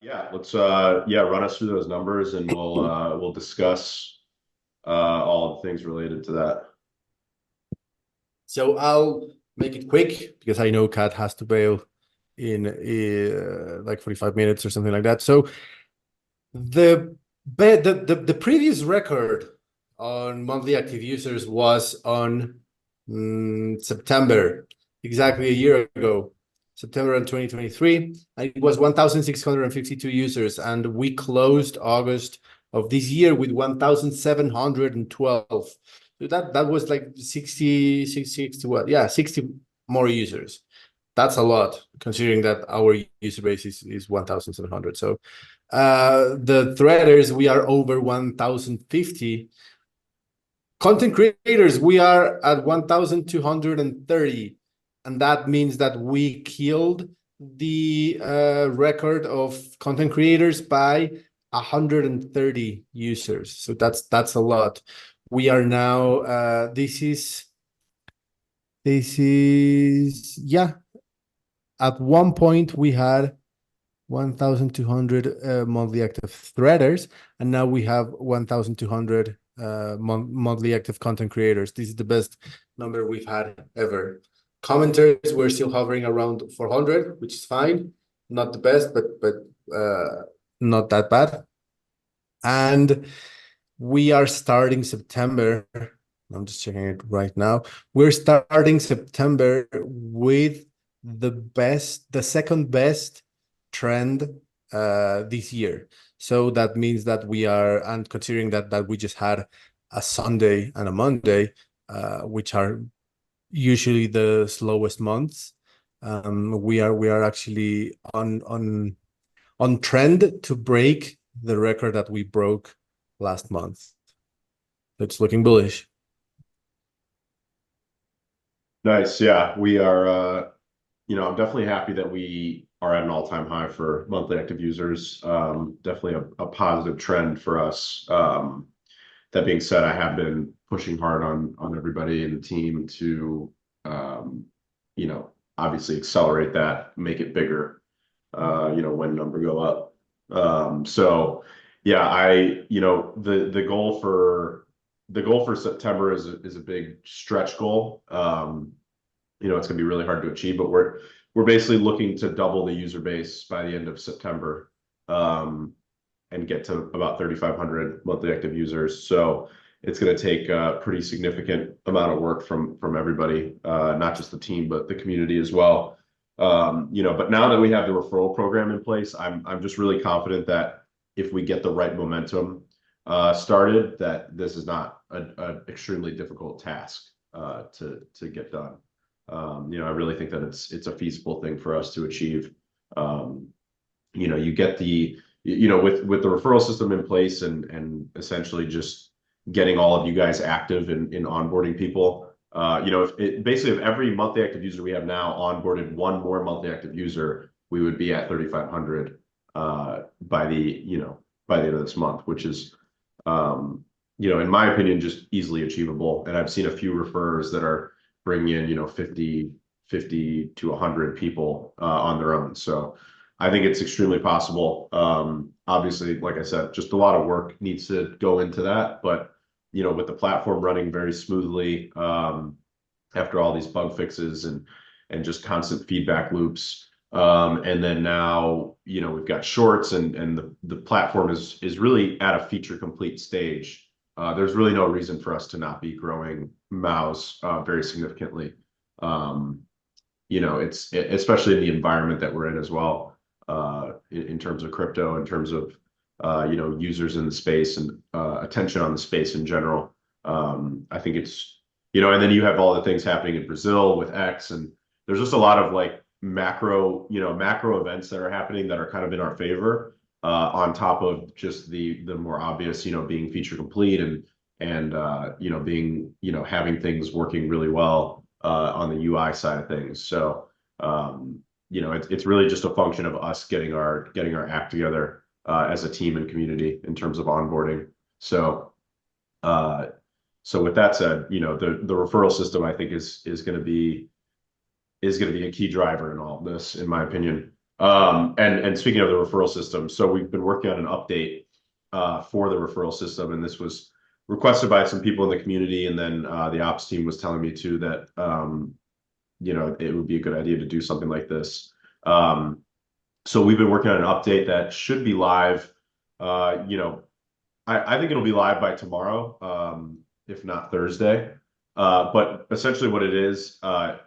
Yeah, let's run us through those numbers and we'll discuss all the things related to that. So I'll make it quick because I know Kat has to bail in like 45 minutes or something like that. So the previous record on monthly active users was on September, exactly a year ago, September in 2023. And it was 1,652 users, and we closed August of this year with 1,712. So that was like 60 what? Yeah, 60 more users. That's a lot considering that our user base is 1,700. So the threaders, we are over 1,050. Content creators, we are at 1,230. And that means that we killed the record of content creators by 130 users. So that's a lot. We are now, yeah, at one point we had 1,200 monthly active threaders, and now we have 1,200 monthly active content creators. This is the best number we've had ever. Commenters, we're still hovering around 400, which is fine. Not the best, but not that bad. And we are starting September. I'm just checking it right now. We're starting September with the second best trend this year. So that means that we are, and considering that we just had a Sunday and a Monday, which are usually the slowest months, we are actually on trend to break the record that we broke last month. It's looking bullish. Nice. Yeah, we are I'm definitely happy that we are at an all-time high for monthly active users. Definitely a positive trend for us. That being said, I have been pushing hard on everybody in the team to um, you know, obviously accelerate that, make it bigger, when number go up. So yeah, the goal for September is a big stretch goal. It's gonna be really hard to achieve, but we're basically looking to double the user base by the end of September, and get to about 3,500 monthly active users. So it's going to take a pretty significant amount of work from everybody, not just the team, but the community as well. But now that we have the referral program in place, I'm just really confident that if we get the right momentum started, that this is not an extremely difficult task to get done. I really think that it's a feasible thing for us to achieve. You get with the referral system in place and essentially just getting all of you guys active in onboarding people. If every monthly active user we have now onboarded one more monthly active user, we would be at 3,500 by the end of this month, which is in my opinion, just easily achievable. And I've seen a few referrers that are bringing in 50 to 100 people on their own. So I think it's extremely possible. Obviously, like I said, just a lot of work needs to go into that. But with the platform running very smoothly, after all these bug fixes and just constant feedback loops, and then now we've got shorts and the platform is really at a feature complete stage. There's really no reason for us to not be growing MAUs very significantly. It's especially in the environment that we're in as well. In terms of crypto, in terms of users in the space and attention on the space in general. I think it's and then you have all the things happening in Brazil with X, and there's just a lot of like macro events that are happening that are kind of in our favor, on top of just the more obvious being feature complete and being having things working really well on the UI side of things. So it's really just a function of us getting our act together as a team and community in terms of onboarding. So with that said, the referral system I think is going to be a key driver in all of this, in my opinion. And speaking of the referral system, so we've been working on an update for the referral system, and this was requested by some people in the community, and then the ops team was telling me too that it would be a good idea to do something like this. So we've been working on an update that should be live. I think it'll be live by tomorrow, if not Thursday. But essentially what it is,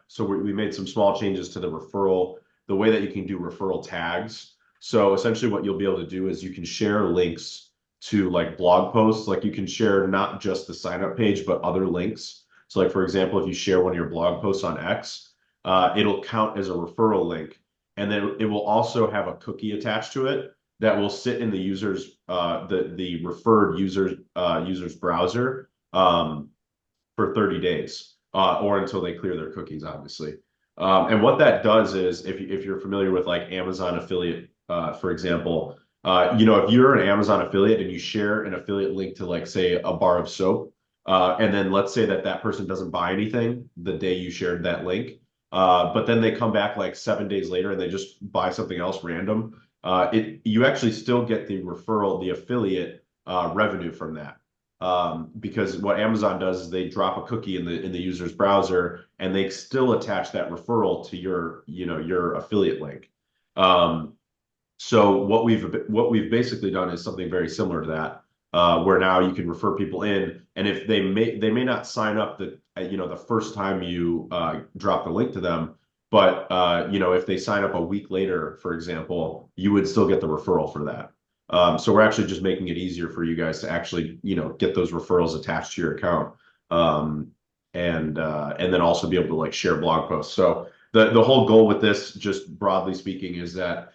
so we made some small changes to the referral, the way that you can do referral tags. So essentially what you'll be able to do is you can share links to like blog posts, like you can share not just the sign up page, but other links. So like, for example, if you share one of your blog posts on X, it'll count as a referral link. And then it will also have a cookie attached to it that will sit in the user's the referred user's browser for 30 days or until they clear their cookies, obviously. And what that does is, if you're familiar with like Amazon affiliate, for example, if you're an Amazon affiliate and you share an affiliate link to like say a bar of soap, and then let's say that person doesn't buy anything the day you shared that link, but then they come back like 7 days later and they just buy something else random. You actually still get the referral, the affiliate revenue from that. Because what Amazon does is they drop a cookie in the user's browser and they still attach that referral to your affiliate link. So what we've basically done is something very similar to that, where now you can refer people in, and if they may not sign up the first time you drop the link to them, but if they sign up a week later, for example, you would still get the referral for that. So we're actually just making it easier for you guys to actually get those referrals attached to your account, and then also be able to like share blog posts. So the whole goal with this, just broadly speaking, is that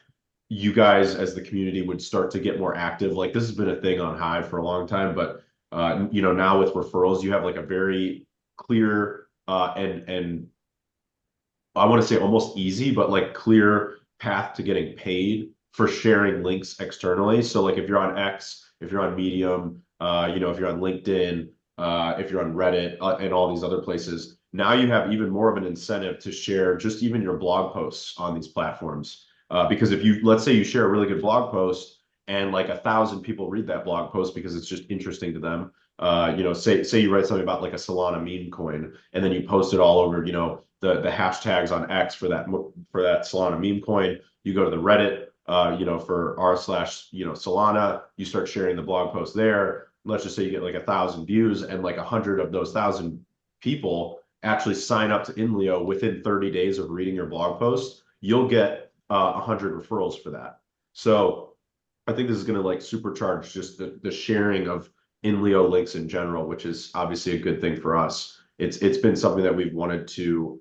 you guys as the community would start to get more active. Like this has been a thing on Hive for a long time, but now with referrals, you have like a very clear and I want to say almost easy, but like clear path to getting paid for sharing links externally. So like if you're on X, if you're on Medium, if you're on LinkedIn, if you're on Reddit, and all these other places, now you have even more of an incentive to share just even your blog posts on these platforms. Because if let's say you share a really good blog post and like 1,000 people read that blog post because it's just interesting to them. Say you write something about like a Solana meme coin, and then you post it all over, the hashtags on X for that Solana meme coin. You go to the Reddit, for r/Solana, you start sharing the blog post there. Let's just say you get like 1,000 views, and like 100 of those 1,000 people actually sign up to INLEO within 30 days of reading your blog post. You'll get 100 referrals for that. So I think this is going to like supercharge just the sharing of INLEO links in general, which is obviously a good thing for us. It's been something that we've wanted to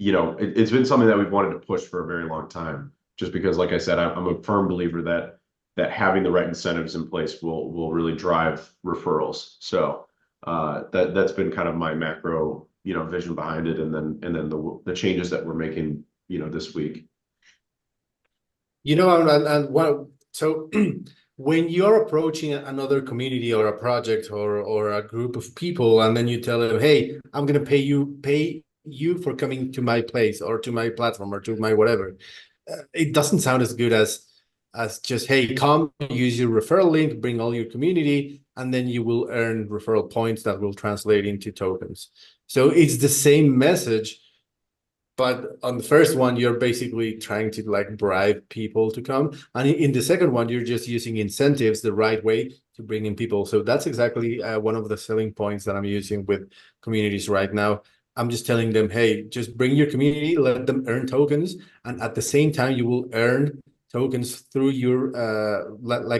it's been something that we've wanted to push for a very long time, just because, like I said, I'm a firm believer that having the right incentives in place will really drive referrals. So that's been kind of my macro vision behind it, and then the changes that we're making this week. And so when you're approaching another community or a project or a group of people, and then you tell them, hey, I'm going to pay you for coming to my place or to my platform or to my whatever, it doesn't sound as good as just, hey, come use your referral link, bring all your community, and then you will earn referral points that will translate into tokens. So it's the same message, but on the first one, you're basically trying to like bribe people to come. And in the second one, you're just using incentives the right way to bring in people. So that's exactly one of the selling points that I'm using with communities right now. I'm just telling them, hey, just bring your community, let them earn tokens. And at the same time, you will earn tokens through your,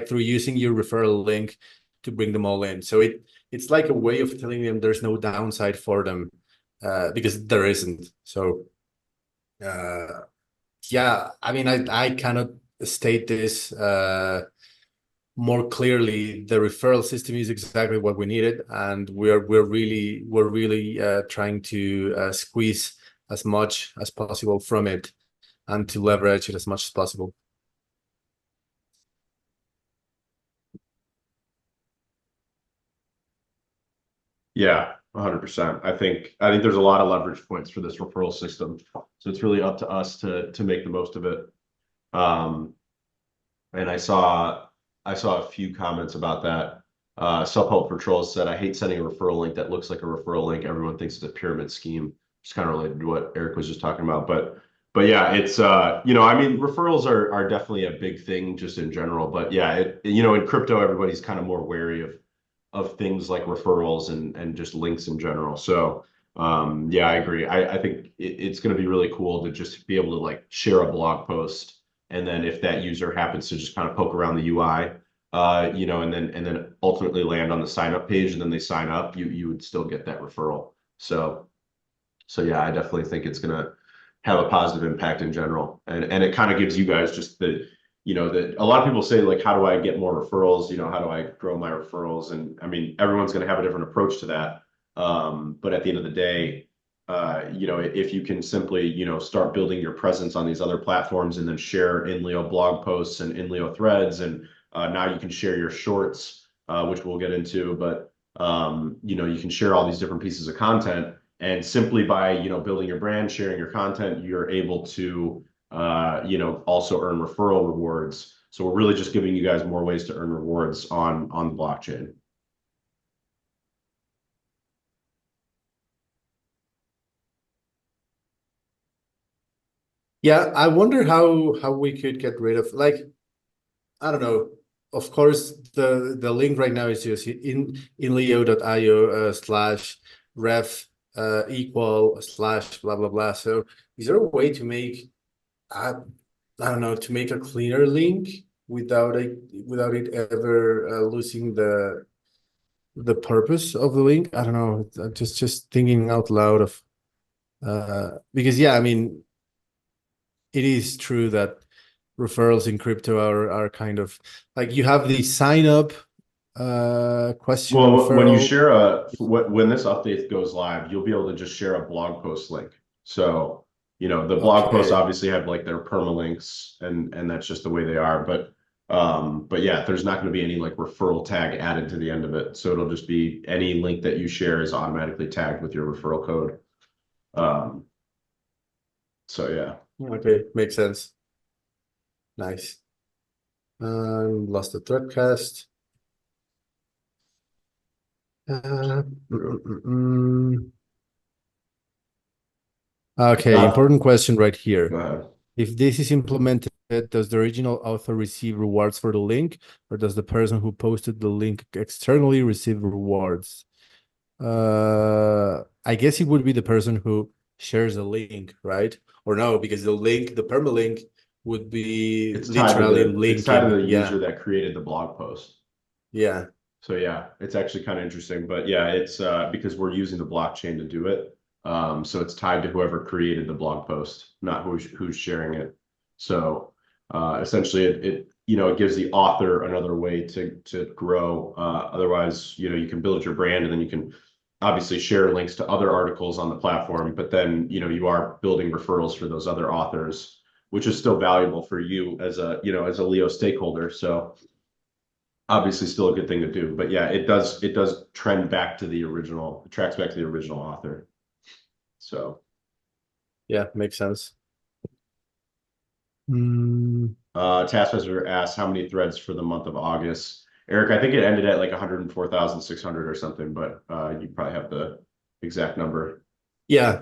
through using your referral link to bring them all in. So it's like a way of telling them there's no downside for them, because there isn't. So yeah, I mean, I cannot state this more clearly. The referral system is exactly what we needed, and we're really trying to squeeze as much as possible from it and to leverage it as much as possible. Yeah, 100%. I think there's a lot of leverage points for this referral system, so it's really up to us to make the most of it. And I saw a few comments about that. Self-help patrols said, "I hate sending a referral link that looks like a referral link. Everyone thinks it's a pyramid scheme." It's kind of related to what Eric was just talking about, but yeah, it's you know, I mean, referrals are definitely a big thing just in general. But yeah, you know, in crypto, everybody's kind of more wary of things like referrals and just links in general. So yeah, I agree. I think it's going to be really cool to just be able to like share a blog post, and then if that user happens to just kind of poke around the UI, you know, and then ultimately land on the sign up page, and then they sign up, you would still get that referral. So yeah, I definitely think it's gonna have a positive impact in general, and it kind of gives you guys just the, you know, that a lot of people say like, how do I get more referrals? You know, how do I grow my referrals? And I mean, everyone's gonna have a different approach to that. But at the end of the day, you know, if you can simply, you know, start building your presence on these other platforms and then share INLEO blog posts and INLEO threads, and now you can share your shorts, which we'll get into, but you know, you can share all these different pieces of content, and simply by, you know, building your brand, sharing your content, you're able to you know, also earn referral rewards. So we're really just giving you guys more ways to earn rewards on the blockchain. Yeah, I wonder how we could get rid of, like, I don't know. Of course, the link right now is just inleo.io slash ref equal slash blah blah blah. So is there a way to make I don't know, to make a cleaner link without it ever losing the purpose of the link? I don't know. Just thinking out loud of because yeah, I mean, it is true that referrals in crypto are kind of like, you have the sign up question Well, when you referral. share when this update goes live, you'll be able to just share a blog post link. So, you know, the blog posts Okay. obviously have like their permalinks, and that's just the way they are. But yeah, there's not going to be any like referral tag added to the end of it. So it'll just be any link that you share is automatically tagged with your referral code. Um, so yeah. Okay, makes sense. Nice. Lost the threadcast. Uh, mm, mm, mm. Okay, important question right Go here. ahead. If this is implemented, does the original author receive rewards for the link, or does the person who posted the link externally receive rewards? I guess it would be the person who shares a link, right? Or no, because the link, the permalink, would be literally It's tied to linking. the user Yeah, that created the blog post. yeah. So yeah, it's actually kind of interesting, but yeah, it's because we're using the blockchain to do it. So it's tied to whoever created the blog post, not who's sharing it. So essentially, it you know, it gives the author another way to grow. Otherwise, you know, you can build your brand, and then you can obviously share links to other articles on the platform, but then, you know, you are building referrals for those other authors, which is still valuable for you as a, you know, as a Leo stakeholder. So obviously still a good thing to do, but yeah, it does trend back to the original, it tracks back to the original author. So Yeah, makes sense. Mm, Taskmaster asks how many threads for the month of August. Eric, I think it ended at like 104,600 or something, but you probably have the exact number. yeah,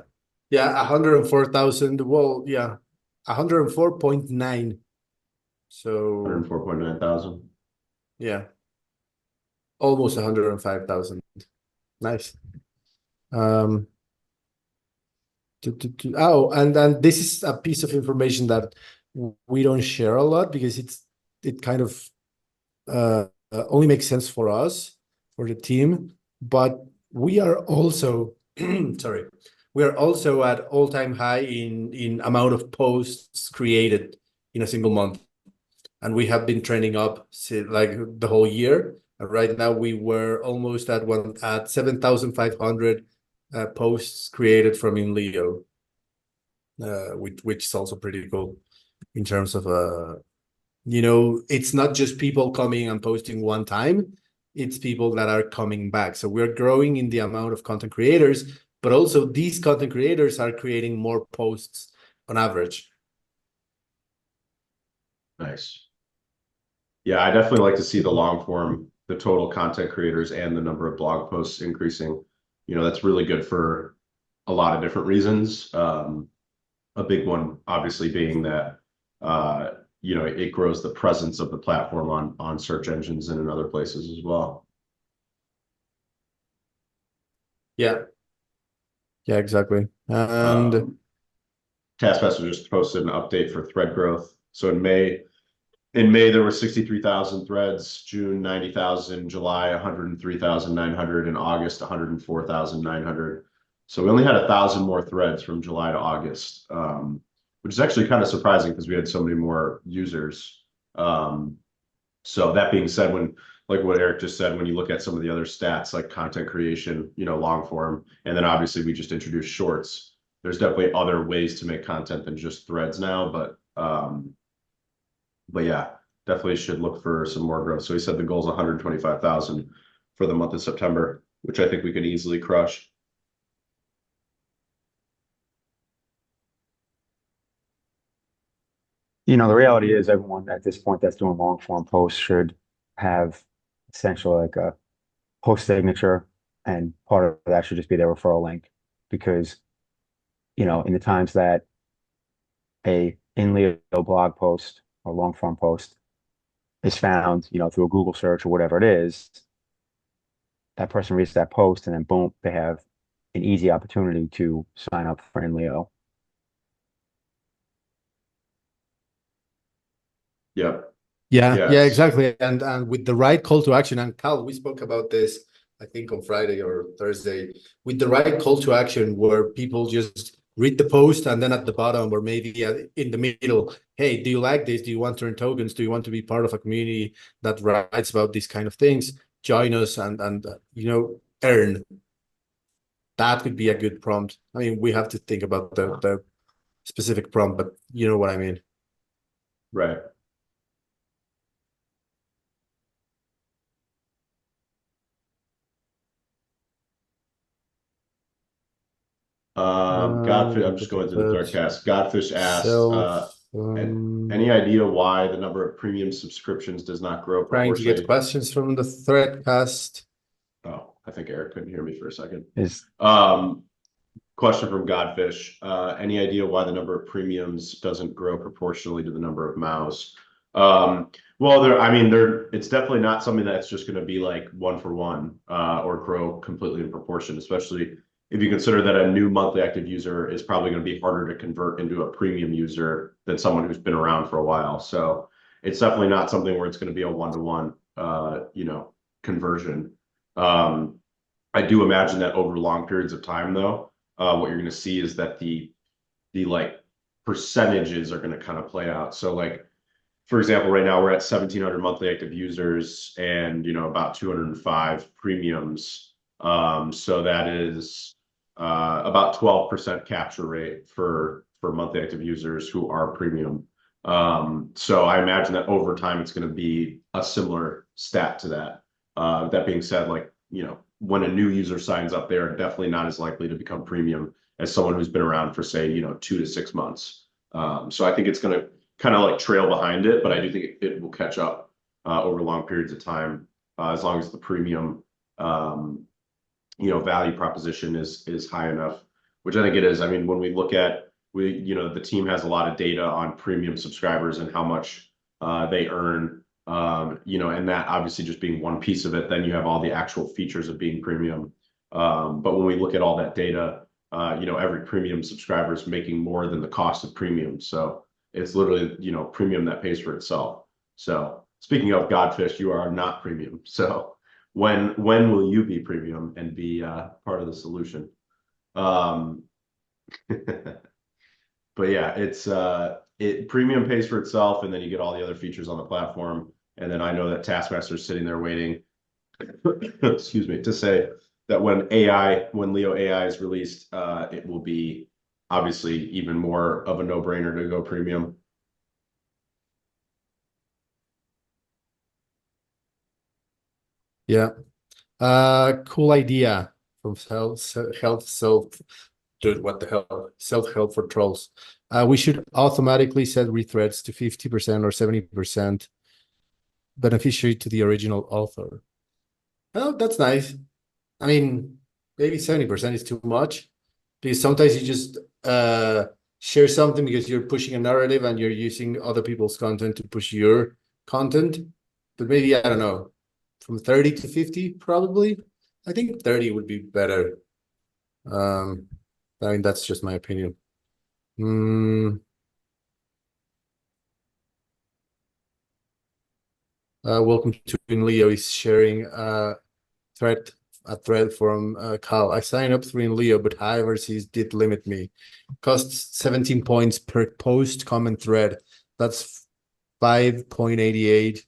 yeah, 104,000. Well, yeah, 104.9. So 104.9 thousand. yeah, almost 105,000. Nice. Um, oh, and this is a piece of information that we don't share a lot because it kind of only makes sense for us, for the team, but we are also sorry, we are also at all-time high in amount of posts created in a single month, and we have been trending up like the whole year. Right now we were almost at 7,500 posts created from INLEO, which is also pretty cool in terms of you know, it's not just people coming and posting one time. it's people that are coming back. So we're growing in the amount of content creators, but also these content creators are creating more posts on average. Nice. Yeah, I definitely like to see the long form, the total content creators and the number of blog posts increasing. That's really good for a lot of different reasons. A big one, obviously, being that it grows the presence of the platform on search engines and in other places as well. Yeah. Yeah, exactly. And Taskmaster just posted an update for thread growth. So in May there were 63,000 threads, June 90,000, July 103,900, and August 104,900. So we only had 1,000 more threads from July to August, which is actually kind of surprising because we had so many more users. So that being said, like what Eric just said, when you look at some of the other stats like content creation, long form, and then obviously we just introduced shorts. There's definitely other ways to make content than just threads now, but yeah, definitely should look for some more growth. So he said the goal is 125,000 for the month of September, which I think we can easily crush. The reality is everyone at this point that's doing long form posts should have essentially like a post signature, and part of that should just be their referral link, because in the times that a INLEO blog post or long form post is found, through a Google search or whatever it is, that person reads that post and then boom, they have an easy opportunity to sign up for INLEO. Yep. yeah, Yes. exactly. And with the right call to action, and Cal, we spoke about this, I think on Friday or Thursday, with the right call to action where people just read the post and then at the bottom or maybe in the middle, hey, do you like this? Do you want to earn tokens? Do you want to be part of a community that writes about these kind of things? Join us and earn. That could be a good prompt. I mean, we have to think about the specific prompt, but you know what I mean. Right. Godfish, I'm just going through the thread cast. Godfish asked, any idea why the number of premium subscriptions does not grow Trying to get proportionally? questions from the threadcast. Oh, I think Eric couldn't hear me for a second. Is Question from Godfish. Any idea why the number of premiums doesn't grow proportionally to the number of MAUs? Well, it's definitely not something that's just going to be like one for one or grow completely in proportion, especially if you consider that a new monthly active user is probably going to be harder to convert into a premium user than someone who's been around for a while. So it's definitely not something where it's going to be a one-to-one, conversion. I do imagine that over long periods of time, though, what you're going to see is that the like percentages are going to kind of play out. So like, for example, right now we're at 1,700 monthly active users and about 205 premiums. So that is about 12% capture rate for monthly active users who are premium. So I imagine that over time it's going to be a similar stat to that. That being said, like when a new user signs up, they're definitely not as likely to become premium as someone who's been around for say 2 to 6 months. So I think it's going to kind of like trail behind it, but I do think it will catch up over long periods of time as long as the premium value proposition is high enough, which I think it is. I mean, when we look at the team has a lot of data on premium subscribers and how much they earn, and that obviously just being one piece of it. Then you have all the actual features of being premium. But when we look at all that data, every premium subscriber is making more than the cost of premium. So it's literally, premium that pays for itself. So speaking of Godfish, you are not premium. So when will you be premium and be part of the solution? But yeah, it's premium pays for itself, and then you get all the other features on the platform. And then I know that Taskmaster is sitting there waiting, excuse me, to say that when Leo AI is released, it will be obviously even more of a no-brainer to go premium. Yeah. Cool idea from health self. Dude, what the hell? Self-help for trolls. We should automatically set rethreads to 50% or 70% beneficiary to the original author. Oh, that's nice. I mean, maybe 70% is too much because sometimes you just share something because you're pushing a narrative and you're using other people's content to push your content. But maybe, I don't know, from 30 to 50, probably. I think 30 would be better. I mean, that's just my opinion. Welcome to INLEO is sharing a thread from Carl. I signed up through INLEO, but high overseas did limit me. Costs 17 points per post comment thread. That's 5.88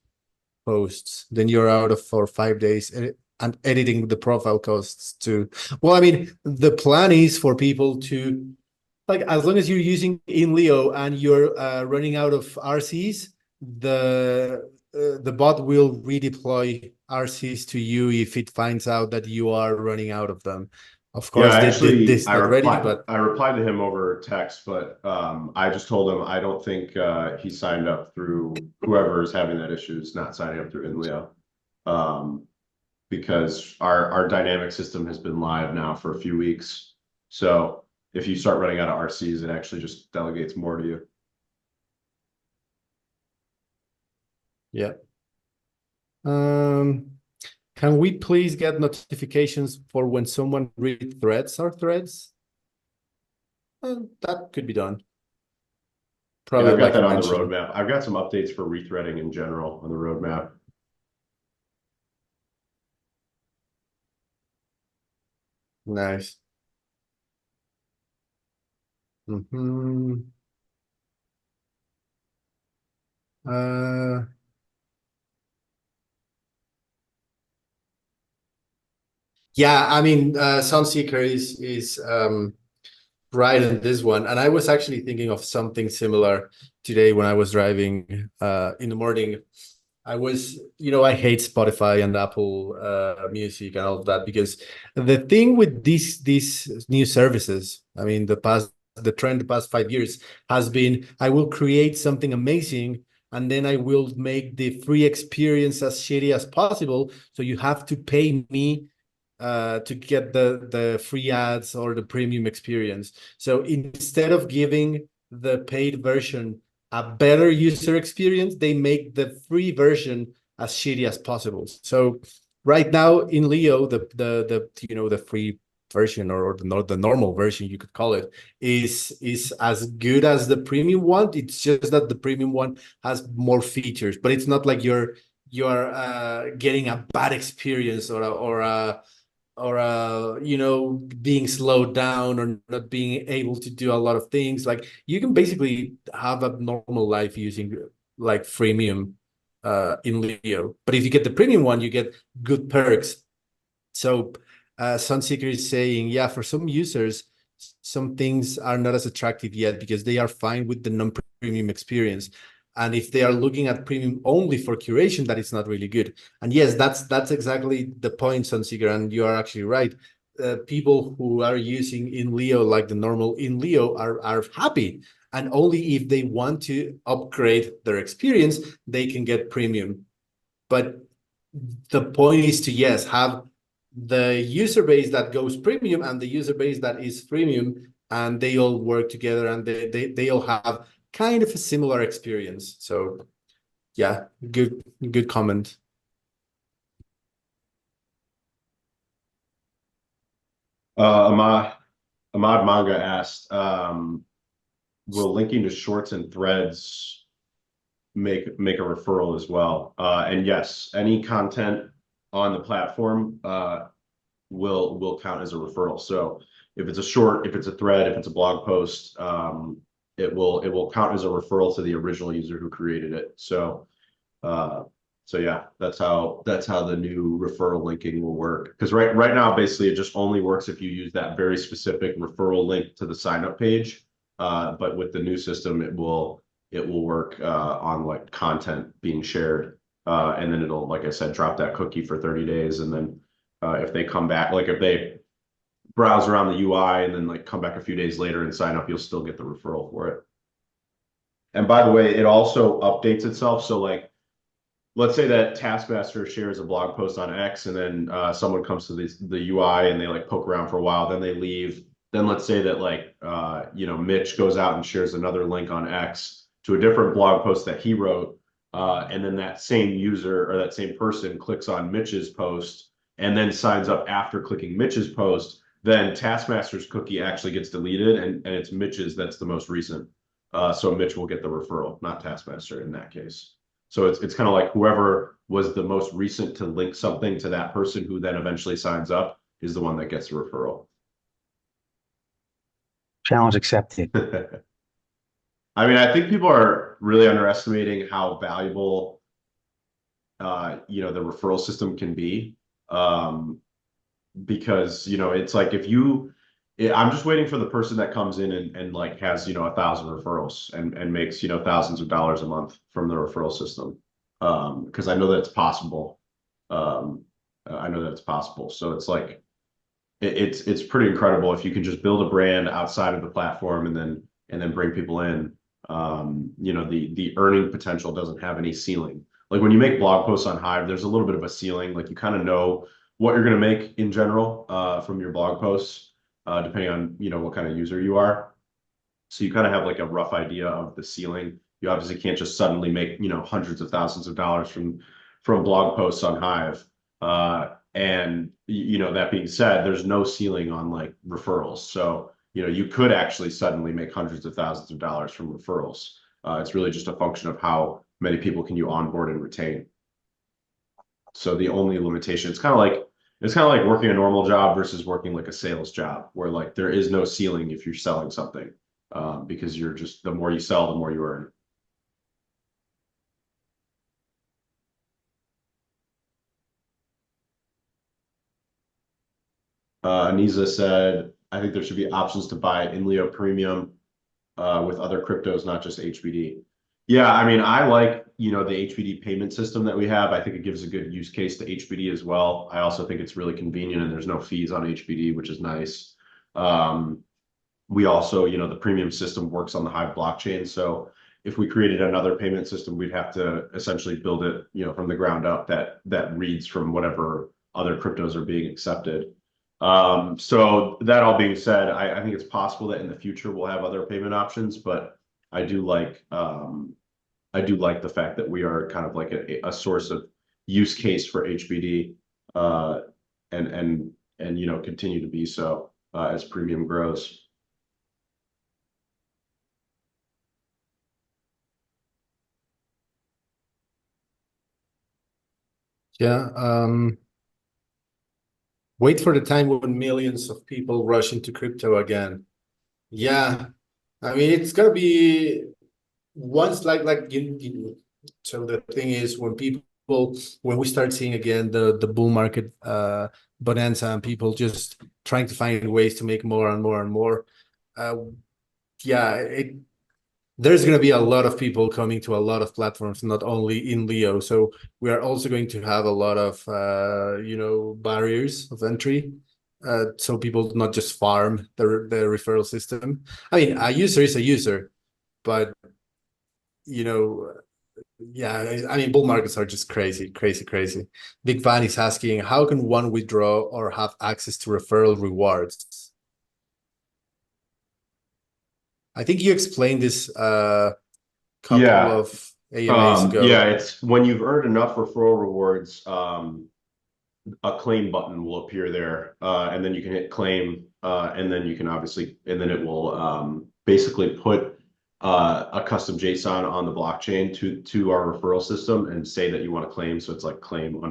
posts. Then you're out of for 5 days. And editing the profile costs too. Well, I mean, the plan is for people to, like, as long as you're using INLEO and you're running out of RCs, the bot will redeploy RCs to you if it finds out that you are running out of them. Of Yeah, course, they did actually, this already, but I replied to him over text, but I just told him I don't think he signed up through whoever is having that issue is not signing up through INLEO. Because our dynamic system has been live now for a few weeks. So if you start running out of RCs, it actually just delegates more to you. yeah. Can we please get notifications for when someone rethreads our threads? That could be done. Yeah, Probably I've got like that you on the mentioned. roadmap. I've got some updates for rethreading in general on the roadmap. Nice. Mm-hmm. Yeah, I mean, Sunseeker is right in this one, and I was actually thinking of something similar today when I was driving in the morning. I was, I hate Spotify and Apple Music and all of that because the thing with these new services, I mean, the trend the past 5 years has been I will create something amazing and then I will make the free experience as shitty as possible. So you have to pay me to get the free ads or the premium experience. So instead of giving the paid version a better user experience, they make the free version as shitty as possible. So right now in Leo, the free version or the normal version you could call it is as good as the premium one. It's just that the premium one has more features, but it's not like you're getting a bad experience or being slowed down or not being able to do a lot of things. Like you can basically have a normal life using like freemium in Leo, but if you get the premium one you get good perks. So Sunseeker is saying, yeah, for some users some things are not as attractive yet because they are fine with the non-premium experience, and if they are looking at premium only for curation, that is not really good. And yes, that's exactly the point, Sunseeker, and you are actually right. People who are using INLEO like the normal INLEO are happy, and only if they want to upgrade their experience they can get premium. But the point is to, yes, have the user base that goes premium and the user base that is freemium, and they all work together and they all have kind of a similar experience. So yeah, good comment. Ahmad Manga asked, will linking to shorts and threads make a referral as well? And yes, any content on the platform will count as a referral. So if it's a short, if it's a thread, if it's a blog post, it will count as a referral to the original user who created it. So yeah, that's how the new referral linking will work. Because right now, basically, it just only works if you use that very specific referral link to the sign up page. But with the new system, it will work on like content being shared And then it'll, like I said, drop that cookie for 30 days. And then if they come back, like if they browse around the UI and then like come back a few days later and sign up, you'll still get the referral for it. And by the way, it also updates itself. So like, let's say that Taskmaster shares a blog post on X and then someone comes to the UI and they like poke around for a while, then they leave. Then let's say that like, Mitch goes out and shares another link on X to a different blog post that he wrote. And then that same user or that same person clicks on Mitch's post and then signs up after clicking Mitch's post, then Taskmaster's cookie actually gets deleted and it's Mitch's that's the most recent. So Mitch will get the referral, not Taskmaster in that case. So it's kind of like whoever was the most recent to link something to that person who then eventually signs up is the one that gets the referral. Challenge accepted. I mean, I think people are really underestimating how valuable, the referral system can be. Because, it's like I'm just waiting for the person that comes in and like has, 1,000 referrals and makes, thousands of dollars a month from the referral system. Because I know that it's possible. So it's like, it's pretty incredible if you can just build a brand outside of the platform and then bring people in. The earning potential doesn't have any ceiling. Like when you make blog posts on Hive, there's a little bit of a ceiling. Like you kind of know what you're going to make in general from your blog posts, depending on what kind of user you are. So you kind of have like a rough idea of the ceiling. You obviously can't just suddenly make hundreds of thousands of dollars from blog posts on Hive. And that being said, there's no ceiling on like referrals. So you could actually suddenly make hundreds of thousands of dollars from referrals. It's really just a function of how many people can you onboard and retain. So the only limitation, it's kind of like working a normal job versus working like a sales job, where like there is no ceiling if you're selling something, because the more you sell, the more you earn. Anisa said, I think there should be options to buy INLEO premium with other cryptos, not just HBD. Yeah, I mean, I like, the HBD payment system that we have. I think it gives a good use case to HBD as well. I also think it's really convenient and there's no fees on HBD, which is nice. We also, the premium system works on the Hive blockchain. So if we created another payment system, we'd have to essentially build it, from the ground up that reads from whatever other cryptos are being accepted. So that all being said, I think it's possible that in the future we'll have other payment options, but I do like the fact that we are kind of like a source of use case for HBD, and continue to be so as premium grows. Yeah. Wait for the time when millions of people rush into crypto again. Yeah. I mean, it's gonna be once so the thing is when we start seeing again the bull market bonanza and people just trying to find ways to make more and more and more, there's going to be a lot of people coming to a lot of platforms, not only in Leo. So we are also going to have a lot of barriers of entry, so people not just farm the referral system. I mean, a user is a user, but I mean, bull markets are just crazy, crazy, crazy. Big Van is asking, how can one withdraw or have access to referral rewards? I think you explained this couple of AMAs ago. Yeah, it's when you've earned enough referral rewards, a claim button will appear there, and then you can hit claim, and then it will basically put a custom JSON on the blockchain to our referral system and say that you want to claim. So it's like claim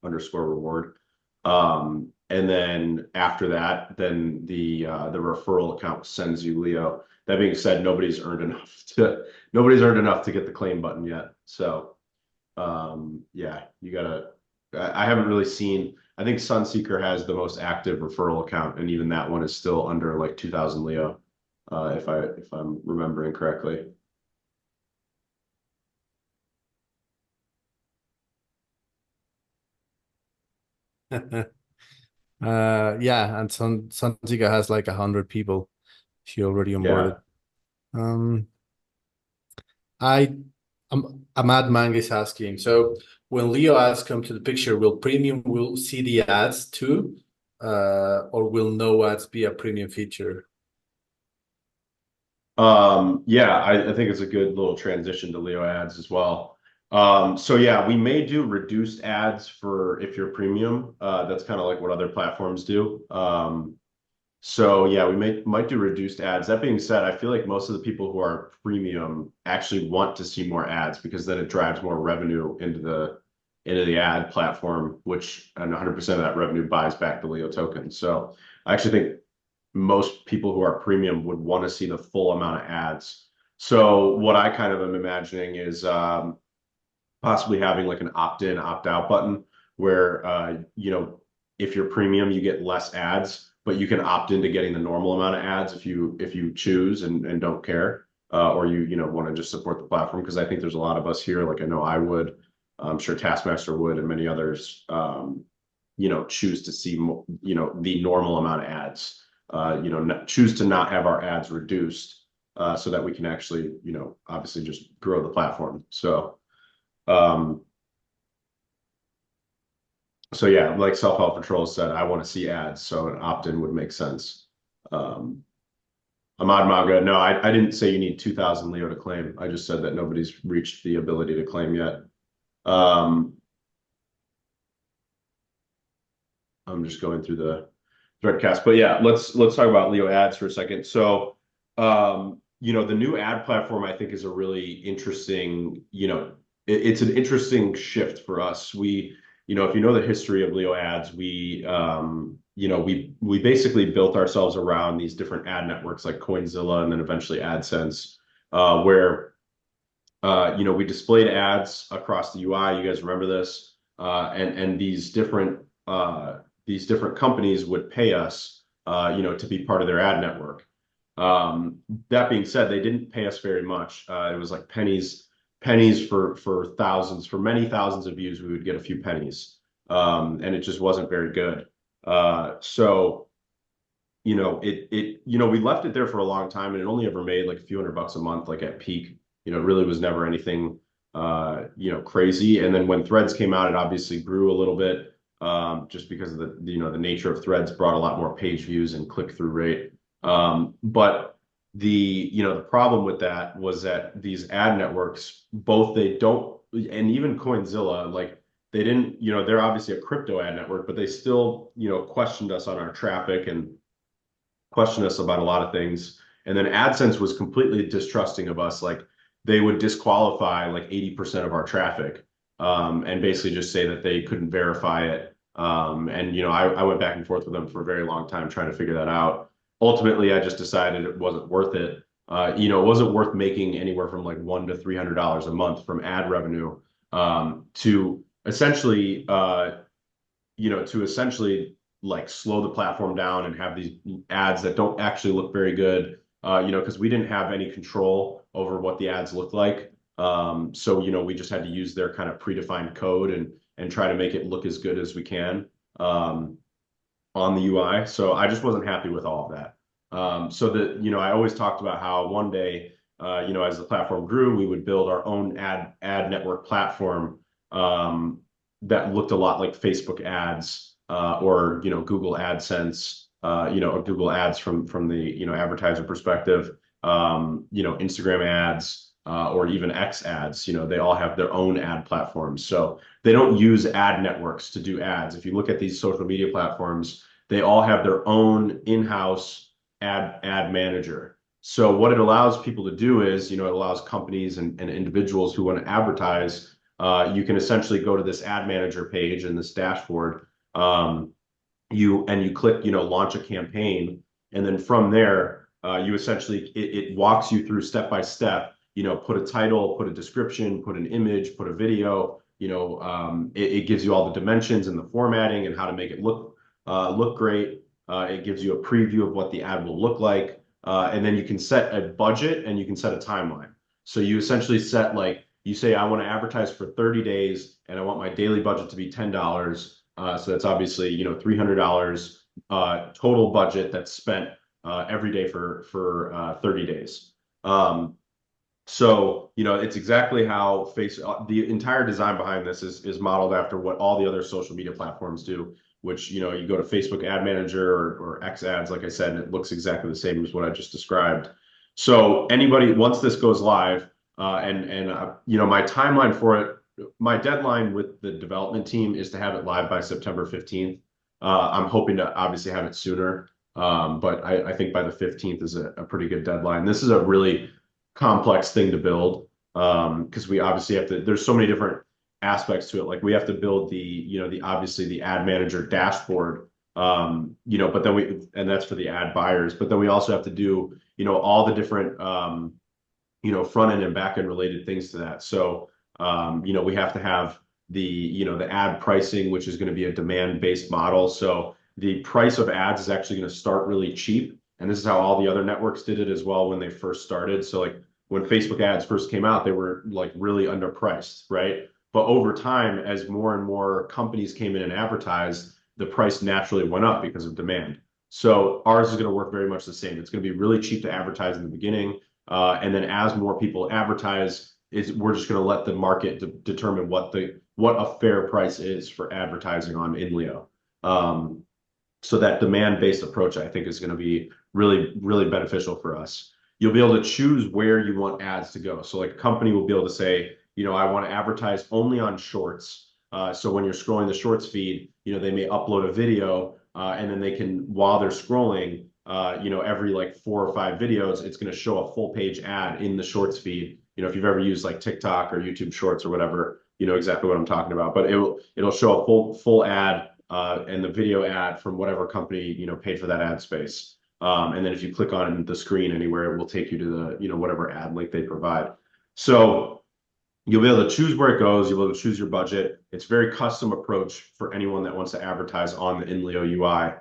underscore reward. And then after that, then the referral account sends you Leo. That being said, nobody's earned enough to get the claim button yet. So I haven't really seen. I think Sunseeker has the most active referral account, and even that one is still under like 2,000 Leo, if I'm remembering correctly. Yeah, and Santika has like 100 people she already Yeah. onboarded. Um, I Ahmad Mang is asking, so when Leo ads come to the picture, will premium will see the ads too, or will no ads be a premium feature? Yeah, I think it's a good little transition to LeoAds as well. So yeah, we may do reduced ads for if you're premium. That's kind of like what other platforms do. So yeah, we might do reduced ads. That being said, I feel like most of the people who are premium actually want to see more ads because then it drives more revenue into the ad platform, which and 100% of that revenue buys back the Leo token. So I actually think most people who are premium would want to see the full amount of ads. So what I kind of am imagining is possibly having like an opt-in, opt-out button where if you're premium, you get less ads, but you can opt into getting the normal amount of ads if you choose and don't care. Or you want to just support the platform because I think there's a lot of us here, like I know I would, I'm sure Taskmaster would, and many others, choose to see the normal amount of ads. Choose to not have our ads reduced so that we can actually, obviously just grow the platform. Um, so yeah, like self-help patrol said, I want to see ads, so an opt-in would make sense. Um, Ahmad Maga, no, I didn't say you need 2,000 Leo to claim. I just said that nobody's reached the ability to claim yet. I'm just going through the threadcast, but yeah, let's talk about Leo ads for a second. So, the new ad platform I think is a really interesting, it's an interesting shift for us. If you know the history of Leo ads, we basically built ourselves around these different ad networks like Coinzilla and then eventually AdSense, where we displayed ads across the UI. You guys remember this? And these different companies would pay us, to be part of their ad network. That being said, they didn't pay us very much. It was like pennies for thousands, for many thousands of views, we would get a few pennies, and it just wasn't very good. So we left it there for a long time, and it only ever made like a few $100 a month, like at peak. It really was never anything, crazy. And then when Threads came out, it obviously grew a little bit, just because of the nature of Threads brought a lot more page views and click-through rate. But the problem with that was that these ad networks, both they don't, and even Coinzilla, like they didn't, they're obviously a crypto ad network, but they still, questioned us on our traffic and questioned us about a lot of things. And then AdSense was completely distrusting of us. Like they would disqualify like 80% of our traffic, and basically just say that they couldn't verify it. I went back and forth with them for a very long time trying to figure that out. Ultimately, I just decided it wasn't worth it. It wasn't worth making anywhere from like $100 to $300 a month from ad revenue, to essentially, like slow the platform down and have these ads that don't actually look very good, because we didn't have any control over what the ads looked like. So, we just had to use their kind of predefined code and try to make it look as good as we can, on the UI. So I just wasn't happy with all of that. I always talked about how one day, as the platform grew, we would build our own ad network platform, that looked a lot like Facebook ads, or Google AdSense, or Google ads from the advertiser perspective, Instagram ads, or even X ads. They all have their own ad platforms, so they don't use ad networks to do ads. If you look at these social media platforms, they all have their own in-house ad manager. So what it allows people to do is, it allows companies and individuals who want to advertise, you can essentially go to this ad manager page in this dashboard. You click, launch a campaign, and then from there, you essentially it walks you through step by step. Put a title, put a description, put an image, put a video. It gives you all the dimensions and the formatting and how to make it look great. It gives you a preview of what the ad will look like, and then you can set a budget and you can set a timeline. So you essentially set, like, you say, I want to advertise for 30 days and I want my daily budget to be $10. So that's obviously, you know, $300 total budget that's spent every day for 30 days. So, you know, it's exactly how the entire design behind this is modeled after what all the other social media platforms do, which, you know, you go to Facebook Ad Manager or X Ads, like I said, and it looks exactly the same as what I just described. So anybody, once this goes live, you know, my timeline for it, my deadline with the development team is to have it live by September 15th. I'm hoping to obviously have it sooner, but I think by the 15th is a pretty good deadline. This is a really complex thing to build, because we obviously have to, there's so many different aspects to it. Like we have to build you know, obviously the ad manager dashboard, you know, but then and that's for the ad buyers, but then we also have to do, you know, all the different, you know, front end and back end related things to that. So, you know, we have to have you know, the ad pricing, which is going to be a demand based model. So the price of ads is actually going to start really cheap. And this is how all the other networks did it as well when they first started. So like when Facebook ads first came out, they were like really underpriced, right? But over time, as more and more companies came in and advertised, the price naturally went up because of demand. So ours is going to work very much the same. It's going to be really cheap to advertise in the beginning. And then as more people advertise, we're just going to let the market determine what a fair price is for advertising on INLEO. So that demand-based approach, I think, is going to be really, really beneficial for us. You'll be able to choose where you want ads to go. So like a company will be able to say, you know, I want to advertise only on shorts. So when you're scrolling the shorts feed, you know, they may upload a video, and then they can, while they're scrolling, you know, every like 4 or 5 videos, it's going to show a full page ad in the shorts feed. You know, if you've ever used like TikTok or YouTube Shorts or whatever, you know exactly what I'm talking about. But it'll show a full ad, and the video ad from whatever company, you know, paid for that ad space. And then if you click on the screen anywhere, it will take you to the, you know, whatever ad link they provide. So you'll be able to choose where it goes. You'll be able to choose your budget. It's a very custom approach for anyone that wants to advertise on the INLEO UI.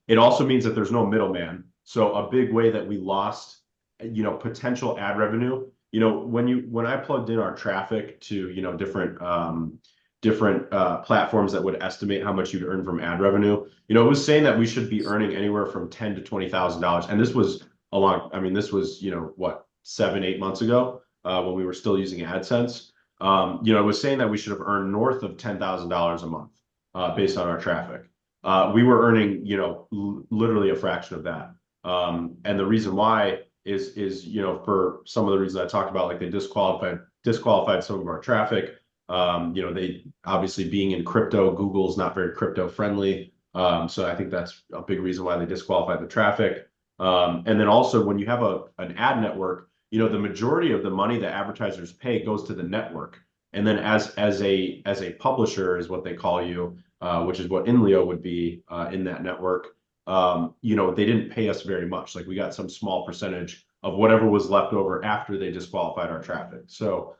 It also means that there's no middleman. So a big way that we lost, you know, potential ad revenue, you know, when I plugged in our traffic to, you know, different platforms that would estimate how much you'd earn from ad revenue, you know, it was saying that we should be earning anywhere from $10,000 to $20,000. And this was this was, you know, what, 7-8 months ago, when we were still using AdSense. You know, it was saying that we should have earned north of $10,000 a month, based on our traffic. We were earning, you know, literally a fraction of that. And the reason why is, you know, for some of the reasons I talked about, like they disqualified some of our traffic. You know, they obviously, being in crypto, Google's not very crypto friendly. So I think that's a big reason why they disqualified the traffic. And then also when you have an ad network, you know, the majority of the money that advertisers pay goes to the network. And then as a publisher is what they call you, which is what INLEO would be, in that network. You know, they didn't pay us very much. Like we got some small percentage of whatever was left over after they disqualified our traffic. So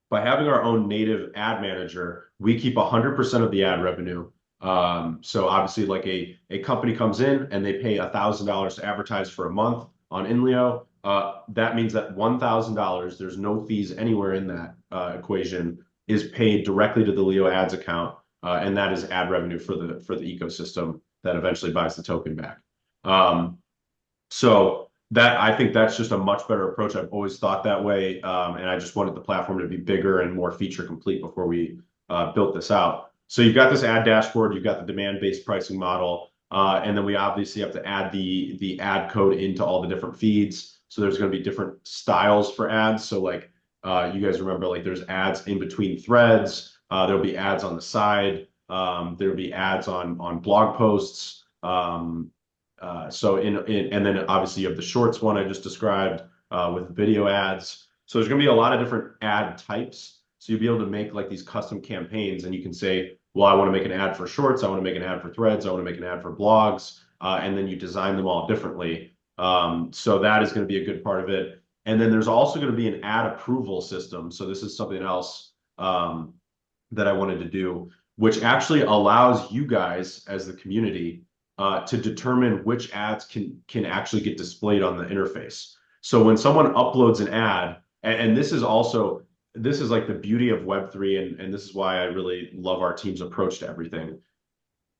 by having our own native ad manager, we keep 100% of the ad revenue. So obviously, like a company comes in and they pay $1,000 to advertise for a month on INLEO. That means that $1,000, there's no fees anywhere in that equation, is paid directly to the LeoAds account, and that is ad revenue for the ecosystem that eventually buys the token back. So that, I think that's just a much better approach. I've always thought that way, and I just wanted the platform to be bigger and more feature complete before we built this out. So you've got this ad dashboard, you've got the demand-based pricing model, and then we obviously have to add the ad code into all the different feeds. So there's going to be different styles for ads. So like, you guys remember, like there's ads in between threads. There'll be ads on the side. There'll be ads on blog posts. So and then obviously you have the shorts one I just described, with video ads. So there's going to be a lot of different ad types. So you'll be able to make like these custom campaigns, and you can say, well, I want to make an ad for shorts. I want to make an ad for threads. I want to make an ad for blogs. And then you design them all differently. So that is going to be a good part of it. And then there's also going to be an ad approval system. So this is something else, that I wanted to do, which actually allows you guys as the community to determine which ads can actually get displayed on the interface. So when someone uploads an ad, and this is also, this is like the beauty of Web3, and this is why I really love our team's approach to everything.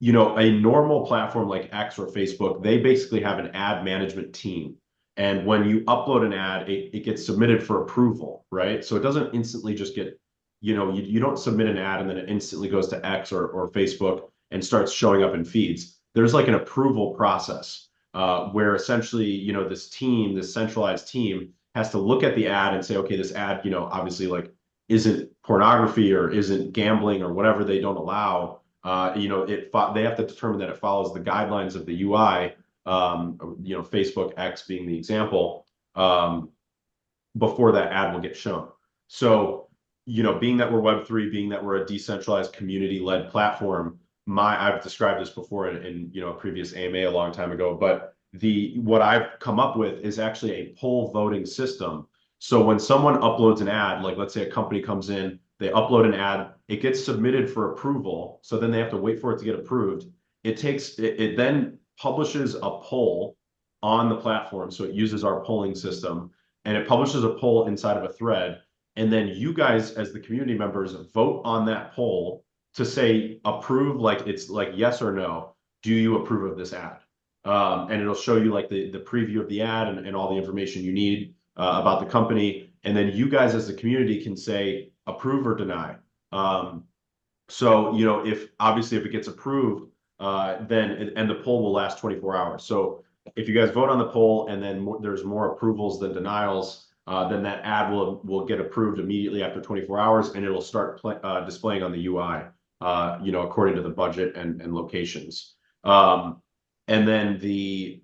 A normal platform like X or Facebook, they basically have an ad management team. And when you upload an ad, it gets submitted for approval, right? So it doesn't instantly just get, you don't submit an ad and then it instantly goes to X or Facebook and starts showing up in feeds. There's like an approval process where essentially, this centralized team has to look at the ad and say, okay, this ad, obviously like isn't pornography or isn't gambling or whatever they don't allow. They have to determine that it follows the guidelines of the UI. Facebook X being the example, before that ad will get shown. So, being that we're Web3, being that we're a decentralized community-led platform, I've described this before in a previous AMA a long time ago, but what I've come up with is actually a poll voting system. So when someone uploads an ad, like let's say a company comes in, they upload an ad, it gets submitted for approval. So then they have to wait for it to get approved. It then publishes a poll on the platform. So it uses our polling system and it publishes a poll inside of a thread. And then you guys, as the community members, vote on that poll to say approve, like it's like yes or no. Do you approve of this ad? And it'll show you like the preview of the ad and all the information you need about the company. And then you guys as the community can say approve or deny. So, if it gets approved, and the poll will last 24 hours. So if you guys vote on the poll and then there's more approvals than denials, then that ad will get approved immediately after 24 hours and it'll start displaying on the UI, according to the budget and locations. And then the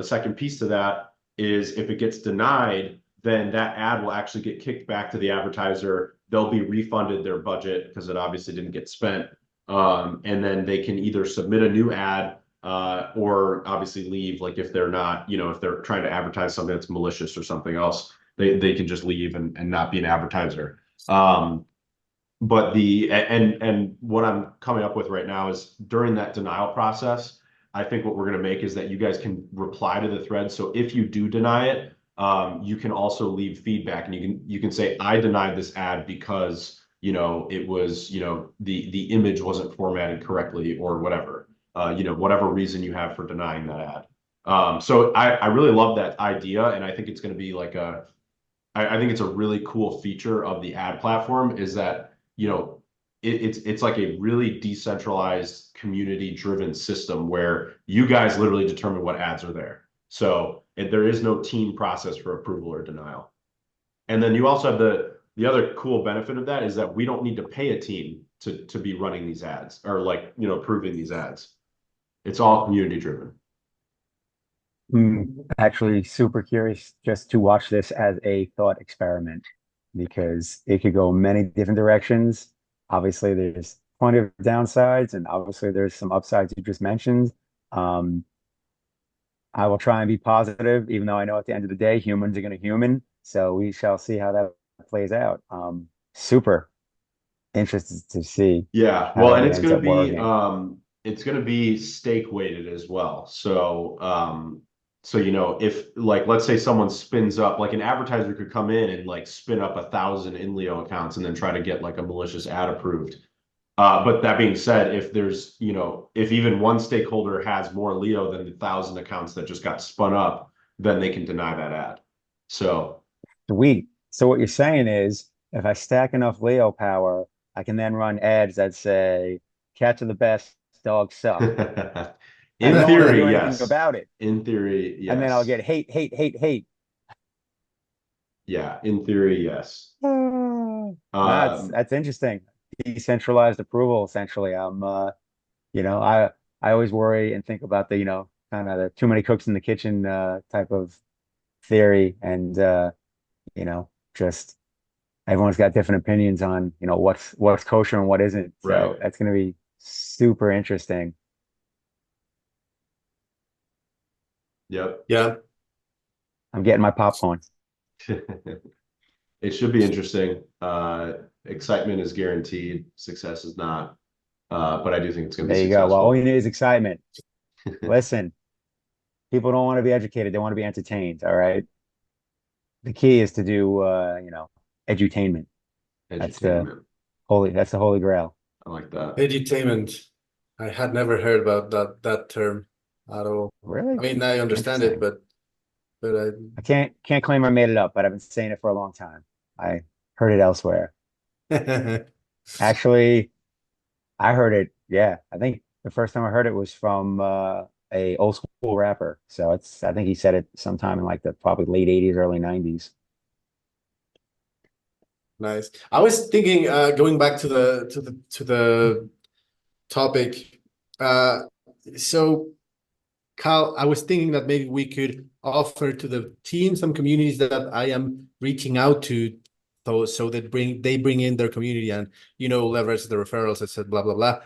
second piece to that is if it gets denied, then that ad will actually get kicked back to the advertiser. They'll be refunded their budget because it obviously didn't get spent. And then they can either submit a new ad or obviously leave. Like if they're not, if they're trying to advertise something that's malicious or something else, they can just leave and not be an advertiser. But what I'm coming up with right now is during that denial process, I think what we're going to make is that you guys can reply to the thread. So if you do deny it, you can also leave feedback and you can say, I denied this ad because, it was, the image wasn't formatted correctly or whatever, whatever reason you have for denying that ad. So I really love that idea. And I think it's going to be like I think it's a really cool feature of the ad platform is that, it's like a really decentralized community driven system where you guys literally determine what ads are there. So there is no team process for approval or denial. And then you also have the other cool benefit of that is that we don't need to pay a team to be running these ads or like, approving these ads. It's all community driven. Actually, super curious just to watch this as a thought experiment because it could go many different directions. Obviously, there's plenty of downsides, and obviously, there's some upsides you just mentioned. Um, I will try and be positive, even though I know at the end of the day, humans are going to human. So we shall see how that plays out. Super interested to see Yeah, well, how and it ends up working. it's gonna be stake weighted as well. So if like let's say someone spins up like an advertiser could come in and like spin up 1,000 INLEO accounts and then try to get like a malicious ad approved. But that being said, if there's if even one stakeholder has more Leo than the 1,000 accounts that just got spun up, then they can deny that ad. So Sweet. So what you're saying is, if I stack enough Leo power, I can then run ads that say, "Cats are the best, dogs suck," and in no one can theory, do anything yes. about it. In theory, And then I'll yes. get hate, hate, hate, hate. Yeah, in theory, yes. That's interesting. Decentralized approval, essentially. I always worry and think about the, kind of the too many cooks in the kitchen type of theory, and just everyone's got different opinions on, what's kosher and what isn't. Right. So that's going to be super interesting. Yep. Yeah. I'm getting my popcorn. It should be interesting. Excitement is guaranteed, success is not. But I do think it's going to be There you go. Well, all you successful. need is excitement. Listen, people don't want to be educated. They want to be entertained. All right. The key is to do, edutainment. That's Edutainment. that's the holy grail. I like that. Edutainment. I had never heard about that term at all. Really? I mean, I understand it, Interesting. but I can't claim I made it up, but I've been saying it for a long time. I heard it elsewhere. I Actually, I heard it. Yeah, I think the first time I heard it was from a old school rapper. So I think he said it sometime in like the probably late 80s, early 90s. Nice. I was thinking, going back to the topic. So Kyle, I was thinking that maybe we could offer to the teams some communities that I am reaching out to, so that they bring in their community and leverage the referrals, etc. Blah blah blah.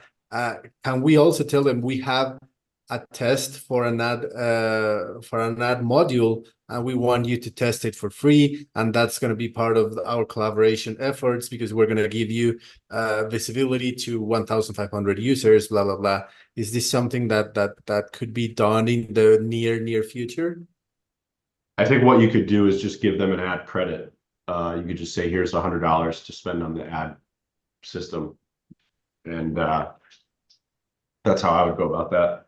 Can we also tell them we have a test for an ad module, and we want you to test it for free, and that's going to be part of our collaboration efforts, because we're going to give you visibility to 1,500 users, blah blah blah. Is this something that could be done in the near future? I think what you could do is just give them an ad credit. You could just say, here's $100 to spend on the ad system. And that's how I would go about that.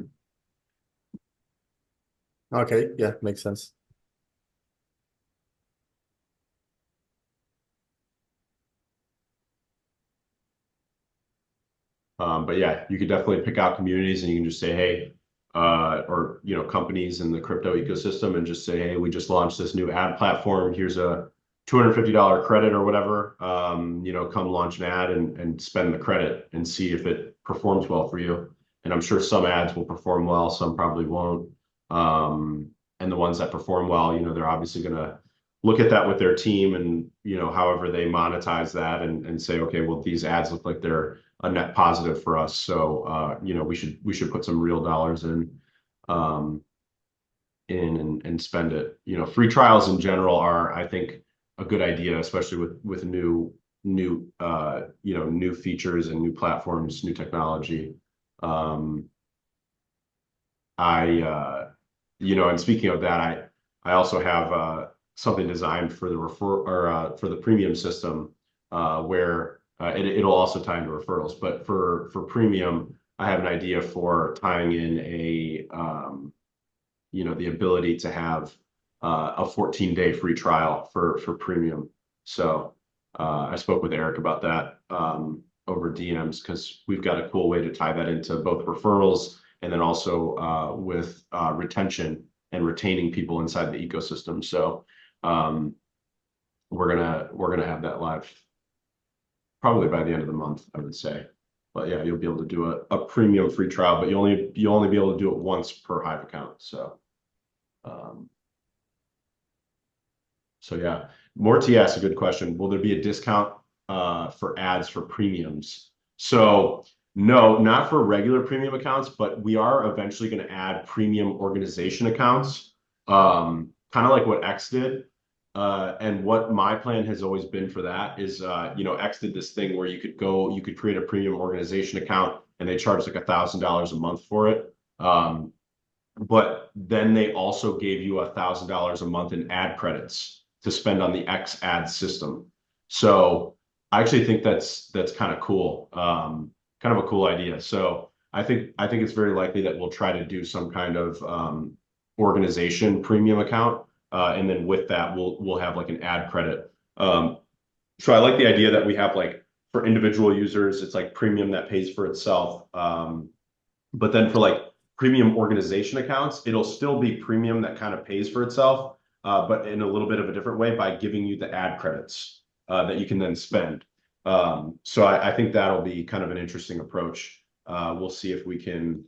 Okay, yeah, makes sense. But yeah, you could definitely pick out communities and you can just say, hey, or companies in the crypto ecosystem, and just say, hey, we just launched this new ad platform. Here's a $250 credit or whatever. Come launch an ad and spend the credit and see if it performs well for you. And I'm sure some ads will perform well, some probably won't. And the ones that perform well, they're obviously gonna look at that with their team and however they monetize that and say, okay, well, these ads look like they're a net positive for us. So we should put some real dollars in and spend it. Free trials in general are, I think, a good idea, especially with new features and new platforms, new technology. And speaking of that, I also have something designed for the for the premium system, where it'll also tie into referrals. But for premium, I have an idea for tying in the ability to have a 14-day free trial for premium. So I spoke with Eric about that over DMs, because we've got a cool way to tie that into both referrals and then also with retention and retaining people inside the ecosystem. So we're gonna have that live probably by the end of the month, I would say. But yeah, you'll be able to do a premium free trial, but you only be able to do it once per Hive account. So yeah, Morty asked a good question. Will there be a discount for ads for premiums? So no, not for regular premium accounts, but we are eventually going to add premium organization accounts, kind of like what X did. And what my plan has always been for that is, X did this thing where you could create a premium organization account and they charge like $1,000 a month for it. But then they also gave you $1,000 a month in ad credits to spend on the X ad system. So I actually think that's kind of cool, kind of a cool idea. So I think it's very likely that we'll try to do some kind of organization premium account, and then with that we'll have like an ad credit. So I like the idea that we have, like, for individual users, it's like premium that pays for itself. But then for like premium organization accounts, it'll still be premium that kind of pays for itself, but in a little bit of a different way, by giving you the ad credits that you can then spend. So I think that'll be kind of an interesting approach. We'll see if we can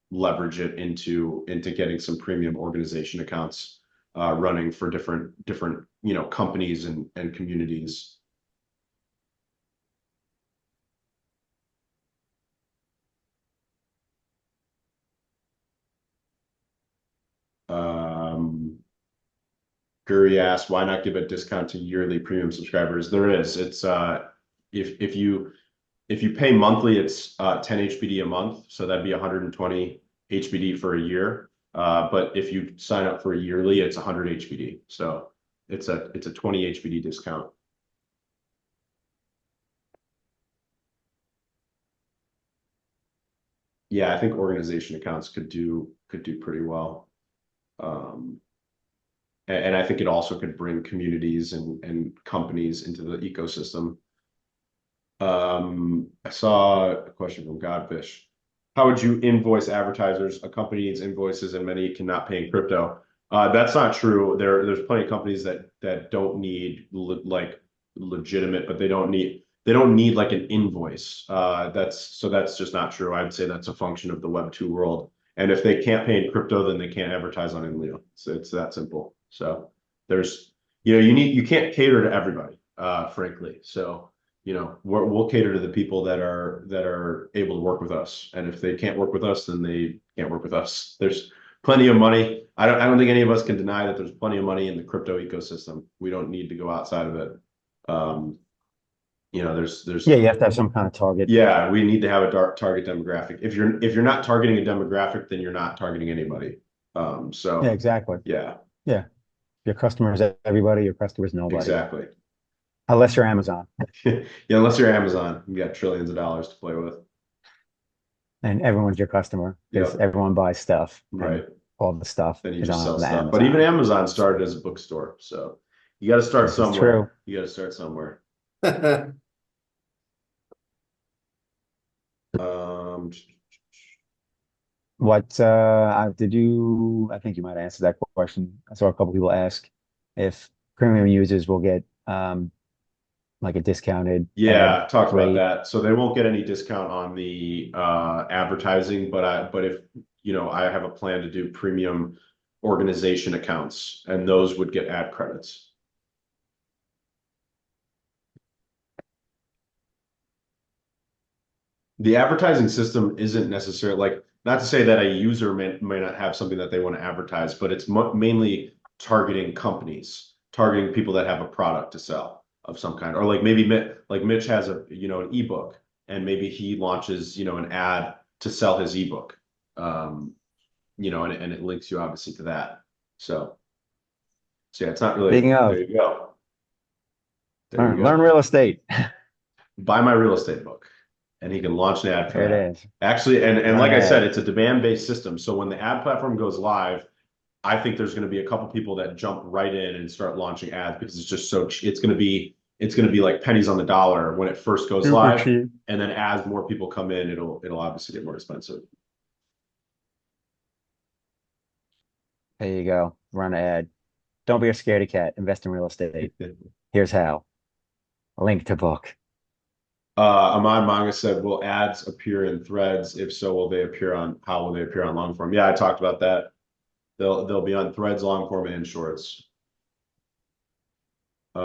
leverage it into getting some premium organization accounts running for different companies and communities. Guri asked, why not give a discount to yearly premium subscribers? There is. It's if you pay monthly, it's 10 HBD a month, so that'd be 120 HBD for a year. But if you sign up for a yearly, it's 100 HBD. So It's a 20 HBD discount. Yeah, I think organization accounts could do pretty well. And I think it also could bring communities and companies into the ecosystem. I saw a question from Godfish. How would you invoice advertisers? A company needs invoices and many cannot pay in crypto. That's not true. There's plenty of companies that don't need like legitimate, but they don't need like an invoice. That's just not true. I'd say that's a function of the Web2 world. And if they can't pay in crypto, then they can't advertise on INLEO. So it's that simple. So there's, you can't cater to everybody, frankly. So, we'll cater to the people that are able to work with us. And if they can't work with us, then they can't work with us. There's plenty of money. I don't think any of us can deny that there's plenty of money in the crypto ecosystem. We don't need to go outside of it. There's Yeah, you have to have some kind of target. Yeah, we need to have a target demographic. If you're not targeting a demographic, then you're not targeting anybody. So Yeah, exactly. Yeah, Your customers, everybody, your customers, nobody. exactly. Unless you're Amazon. Yeah, unless you're Amazon, you got trillions of dollars to play with. And everyone's your customer because Yep. everyone buys stuff. Right. All the stuff Then you is just sell on stuff. Amazon. But even Amazon started as a bookstore, so you got to start This is somewhere. true. You got to start somewhere. What I think you might answer that question. I saw a couple people ask if premium users will get like a discounted Yeah, ad talked about rate. that. So they won't get any discount on the advertising, but if I have a plan to do premium organization accounts, and those would get ad credits. The advertising system isn't necessarily like, not to say that a user may not have something that they want to advertise, but it's mainly targeting companies, targeting people that have a product to sell of some kind, or like maybe like Mitch has an ebook, and maybe he launches an ad to sell his ebook, and it links you obviously to that. So yeah, it's not really. Speaking of, there you go. There you go. learn real estate. Buy my real estate book, and he can launch an ad for There that. it is. Actually, and Run like I said, ad. it's a demand-based system. So when the ad platform goes live, I think there's going to be a couple people that jump right in and start launching ads because it's just so it's going to be like pennies on the dollar when it first goes Super live, cheap. and then as more people come in, it'll obviously get more expensive. There you go. Run an ad. Don't be a scaredy cat. Invest in real estate. Here's how. Link to book. Ahmad Manga said, "Will ads appear in threads? If so, how will they appear on long form?" Yeah, I talked about that. They'll be on threads, long form, and shorts. Free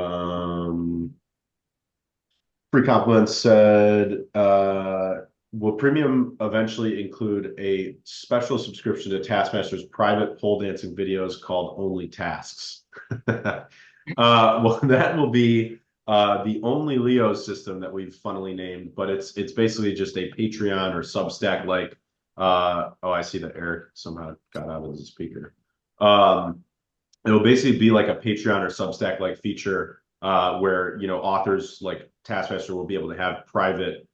Compliments said, will premium eventually include a special subscription to Taskmaster's private pole dancing videos called Only Tasks? Well, that will be the only Leo system that we've funnily named, but it's basically just a Patreon or Substack like. Oh, I see that Eric somehow got out of the speaker. It'll basically be like a Patreon or Substack like feature where authors like Taskmaster will be able to have private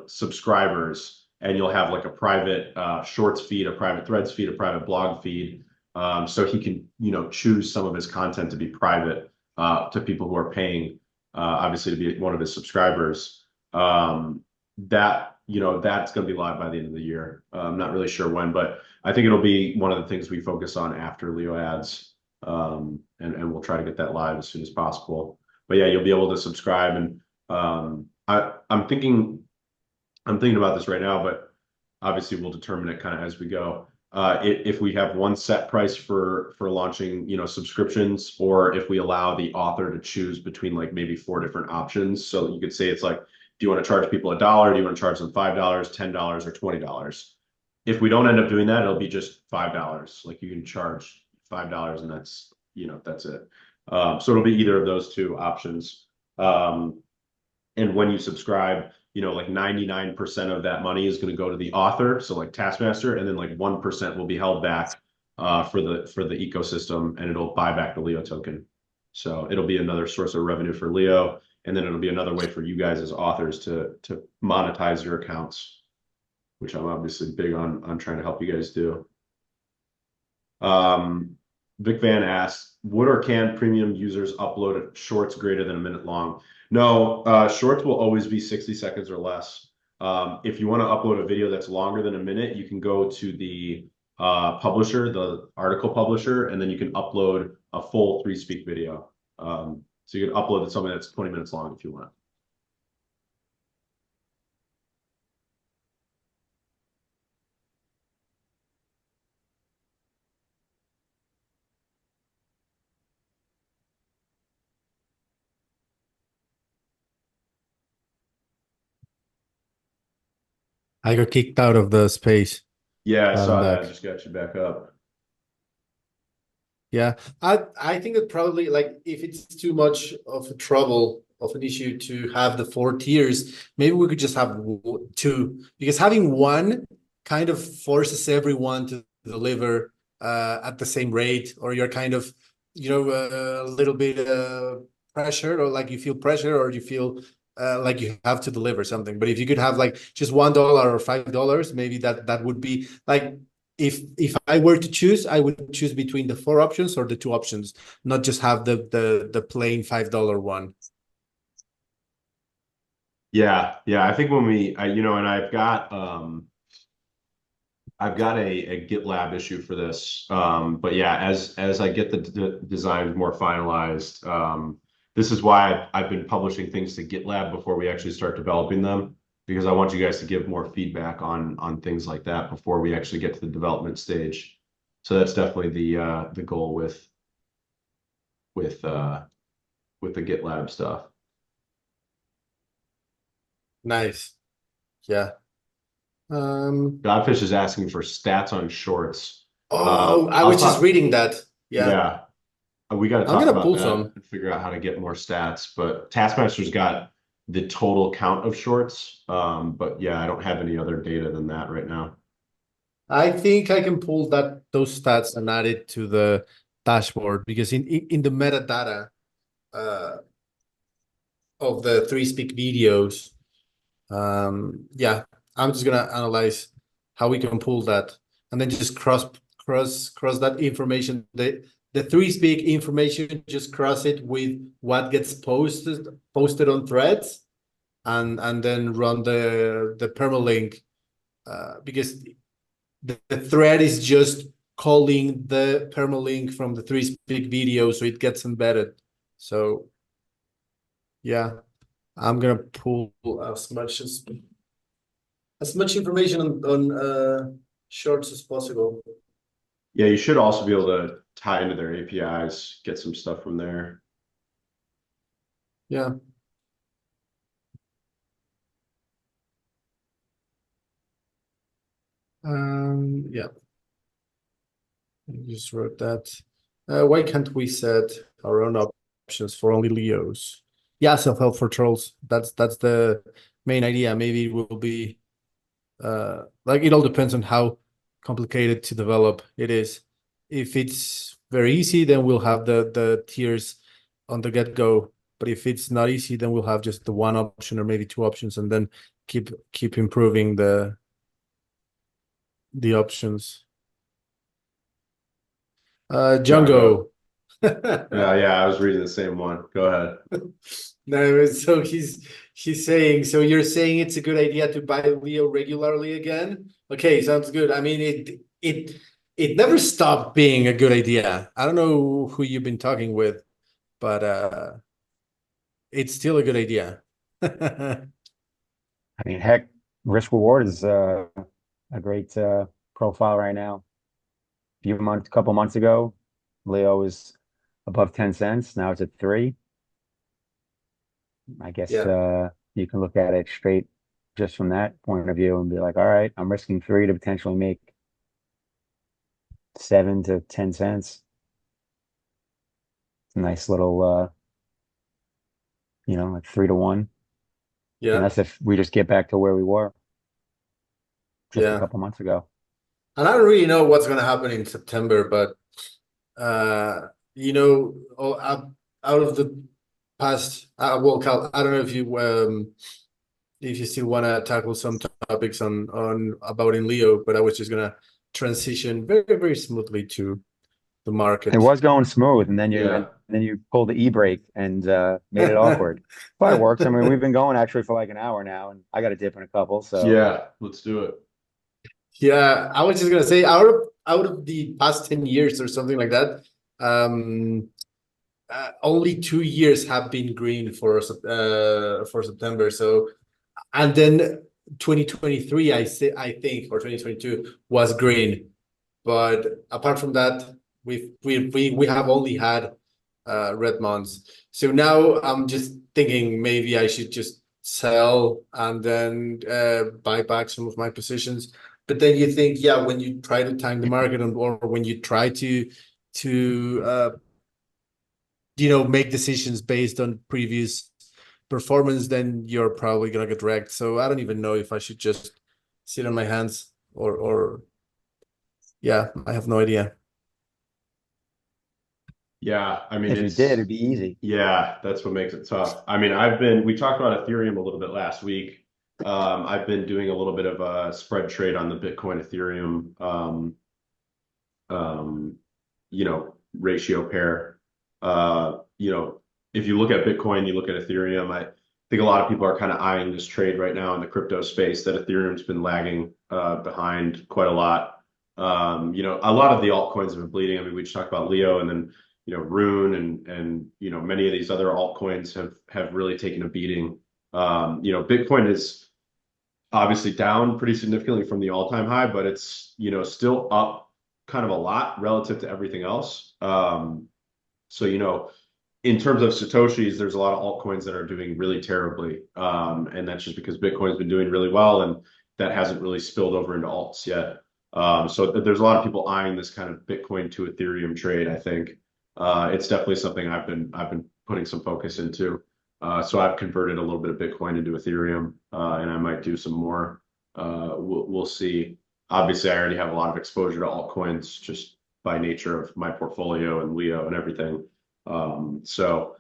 subscribers, and you'll have like a private shorts feed, a private threads feed, a private blog feed, so he can choose some of his content to be private to people who are paying obviously to be one of his subscribers. That's going to be live by the end of the year. I'm not really sure when, but I think it'll be one of the things we focus on after LeoAds, and we'll try to get that live as soon as possible. But yeah, you'll be able to subscribe, and I'm thinking about this right now, but obviously we'll determine it kind of as we go. If we have one set price for launching, subscriptions, or if we allow the author to choose between like maybe 4 different options. So you could say it's like, do you want to charge people $1? Do you want to charge them $5, $10, or $20? If we don't end up doing that, it'll be just $5. Like you can charge $5, and that's it. So it'll be either of those two options. And when you subscribe, like 99% of that money is going to go to the author, so like Taskmaster, and then like 1% will be held back for the ecosystem, and it'll buy back the Leo token. So it'll be another source of revenue for Leo, and then it'll be another way for you guys as authors to monetize your accounts, which I'm obviously big on trying to help you guys do. Vic Van asks, would or can premium users upload shorts greater than a minute long? No, shorts will always be 60 seconds or less. If you want to upload a video that's longer than a minute, you can go to the publisher, the article publisher, and then you can upload a full 3Speak video. So you can upload something that's 20 minutes long if you want. I got kicked out of the space. Yeah, I I'm saw that. I back. just got you back up. Yeah, I think that probably, like, if it's too much of a trouble of an issue to have the 4 tiers, maybe we could just have two, because having one kind of forces everyone to deliver at the same rate, or you're kind of, a little bit pressured, or like you feel pressure, or you feel like you have to deliver something. But if you could have like just $1 or $5, maybe that would be like, if I were to choose, I would choose between the 4 options or the 2 options, not just have the plain $5 one. Yeah, I think when and I've got a GitLab issue for this. But yeah, as I get the designs more finalized, this is why I've been publishing things to GitLab before we actually start developing them, because I want you guys to give more feedback on things like that before we actually get to the development stage. So that's definitely the goal with the GitLab stuff. Nice. Yeah. Godfish is asking for stats on shorts. I was just reading that. Yeah. We got to I'm talk gonna about pull that some. and figure out how to get more stats. But Taskmaster's got the total count of shorts. But yeah, I don't have any other data than that right now. I think I can pull those stats and add it to the dashboard, because in the metadata uh, of the 3Speak videos, yeah, I'm just gonna analyze how we can pull that, and then just cross that information, the 3Speak information, just cross it with what gets posted on threads, and then run the permalink, because the thread is just calling the permalink from the 3Speak video, so it gets embedded. So yeah, I'm gonna pull as much information on shorts as possible. Yeah, you should also be able to tie into their APIs, get some stuff from there. Yeah. Yeah. I just wrote that. Why can't we set our own options for only Leos? Yeah, self-help for trolls. That's the main idea. Maybe it will be like, it all depends on how complicated to develop it is. If it's very easy, then we'll have the tiers on the get-go. But if it's not easy, then we'll have just the 1 option or maybe 2 options, and then keep improving the options. Django. Yeah, I was reading the same one. Go ahead. No, so he's saying, so you're saying it's a good idea to buy Leo regularly again? Okay, sounds good. I mean, it never stopped being a good idea. I don't know who you've been talking with, but it's still a good idea. I mean, heck, risk reward is a great profile right now. Couple months ago, Leo was above 10 cents. Now it's at 3. I guess Yeah. you can look at it straight just from that point of view and be like, all right, I'm risking 3 to potentially make 7 to 10 cents. It's a nice little like 3 to 1. And Yeah. that's if we just get back to where we were just a Yeah. couple months ago. And I don't really know what's gonna happen in September, but out of the past, well, Cal, I don't know if you still want to tackle some topics on about INLEO, but I was just gonna transition very, very smoothly to the It market. was going smooth, and then Yeah. you pulled the e-brake and made it awkward. But it works. I mean, we've been going actually for like an hour now, and I got a dip in a couple. So Yeah, let's do it. Yeah, I was just gonna say out of the past 10 years or something like that, um, only 2 years have been green for September. So and then 2023, I think, or 2022 was green. But apart from that, we have only had red months. So now I'm just thinking maybe I should just sell and then buy back some of my positions. But then you think, yeah, when you try to time the market or when you try to make decisions based on previous performance, then you're probably gonna get wrecked. So I don't even know if I should just sit on my hands or yeah, I have no idea. Yeah, I mean if you did, it's it'd be easy. yeah, that's what makes it tough. I mean, we talked about Ethereum a little bit last week. I've been doing a little bit of a spread trade on the Bitcoin Ethereum um, ratio pair. If you look at Bitcoin, you look at Ethereum, I think a lot of people are kind of eyeing this trade right now in the crypto space that Ethereum's been lagging behind quite a lot. A lot of the altcoins have been bleeding. I mean, we just talked about Leo and then, Rune and many of these other altcoins have really taken a beating. Bitcoin is obviously down pretty significantly from the all-time high, but it's, still up kind of a lot relative to everything else. So, in terms of Satoshis, there's a lot of altcoins that are doing really terribly. And that's just because Bitcoin's been doing really well and that hasn't really spilled over into alts yet. So there's a lot of people eyeing this kind of Bitcoin to Ethereum trade, I think. It's definitely something I've been putting some focus into. So I've converted a little bit of Bitcoin into Ethereum, and I might do some more. We'll see. Obviously, I already have a lot of exposure to altcoins just by nature of my portfolio and Leo and everything. So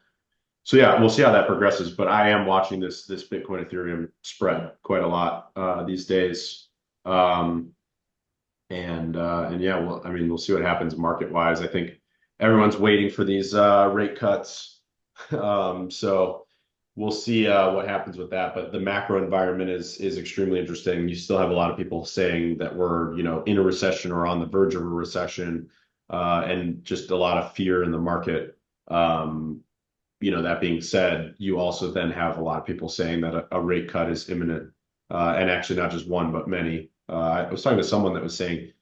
yeah, we'll see how that progresses. But I am watching this Bitcoin Ethereum spread quite a lot these days. And yeah, well, I mean, we'll see what happens market wise. I think everyone's waiting for these rate cuts. So we'll see what happens with that. But the macro environment is extremely interesting. You still have a lot of people saying that we're, in a recession or on the verge of a recession, and just a lot of fear in the market. That being said, you also then have a lot of people saying that a rate cut is imminent, and actually not just one, but many. I was talking to someone that was saying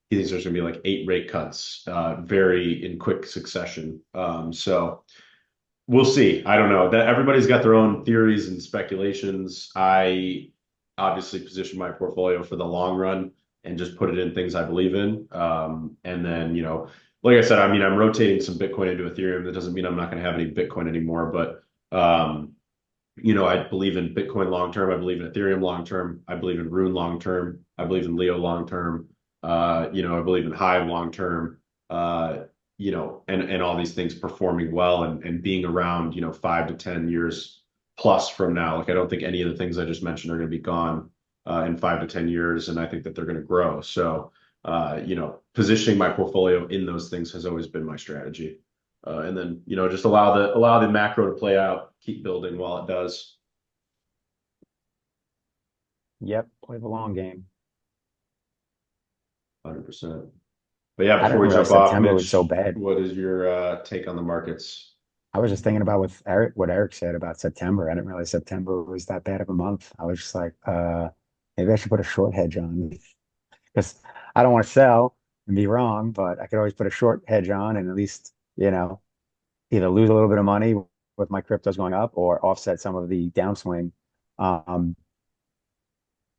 he thinks there's going to be like 8 rate cuts, very in quick succession. So we'll see. I don't know. That everybody's got their own theories and speculations. I obviously position my portfolio for the long run and just put it in things I believe in. And then, like I said, I mean, I'm rotating some Bitcoin into Ethereum. That doesn't mean I'm not going to have any Bitcoin anymore, but I believe in Bitcoin long term. I believe in Ethereum long term. I believe in Rune long term. I believe in Leo long term. I believe in Hive long term. And all these things performing well and being around, 5 to 10 years plus from now. Like I don't think any of the things I just mentioned are going to be gone in 5 to 10 years, and I think that they're going to grow. So, positioning my portfolio in those things has always been my strategy. And then, just allow the macro to play out, keep building while it does. Yep, play the long game. 100%. But yeah, I before didn't we realize jump off, September was so Mitch, bad. what is your take on the markets? I was just thinking about what Eric said about September. I didn't realize September was that bad of a month. I was just like, maybe I should put a short hedge on because I don't want to sell and be wrong, but I could always put a short hedge on and at least, either lose a little bit of money with my cryptos going up or offset some of the downswing. Um,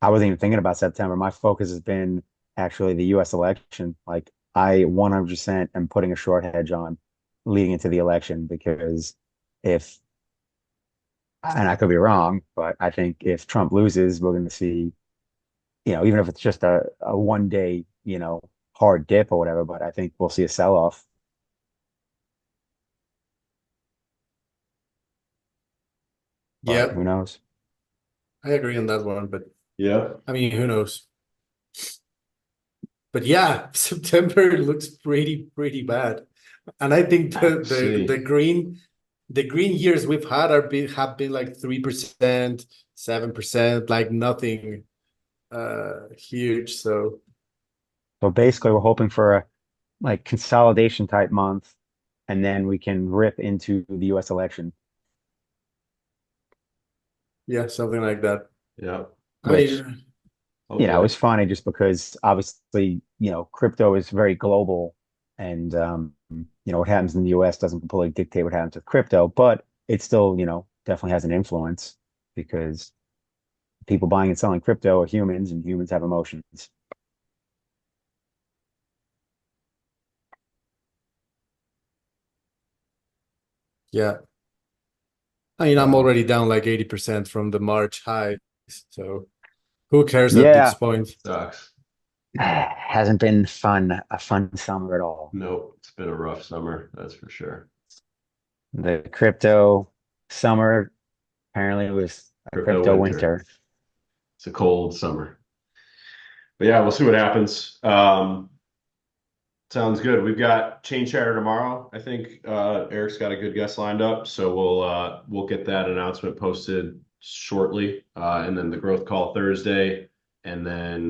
I wasn't even thinking about September. My focus has been actually the US election. Like I 100% am putting a short hedge on leading into the election because if, and I could be wrong, but I think if Trump loses, we're going to see, even if it's just a 1 day, hard dip or whatever, but I think we'll see a sell-off. Yeah, who knows? I agree on that one, but Yeah. I mean, who knows? But yeah, September looks pretty bad. And I think Let's see. the green years we've had have been like 3%, 7%, like nothing huge. So So basically, we're hoping for a like consolidation type month, and then we can rip into the U.S. election, yeah, something like that. Yeah. I which, mean, Hopefully. it's funny just because obviously, crypto is very global, and what happens in the U.S. doesn't completely dictate what happens with crypto, but it still, definitely has an influence because people buying and selling crypto are humans, and humans have emotions. yeah. I mean, I'm So already down like 80% from the March high. So who cares at this yeah, point? Sucks. hasn't been a fun summer at all. Nope. It's been a rough summer, that's for sure. The crypto summer apparently was a Crypto crypto winter. winter. It's a cold summer. But yeah, we'll see what happens. Sounds good. We've got chain chatter tomorrow. I think Eric's got a good guest lined up, so we'll get that announcement posted shortly. And then the growth call Thursday, and then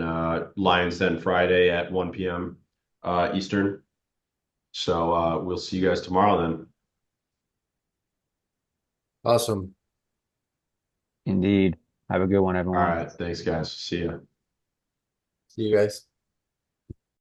Lions Den Friday at 1 p.m. Eastern. So we'll see you guys tomorrow then. Awesome. Indeed. Have a good one, All everyone. right, thanks guys. See ya. See you guys.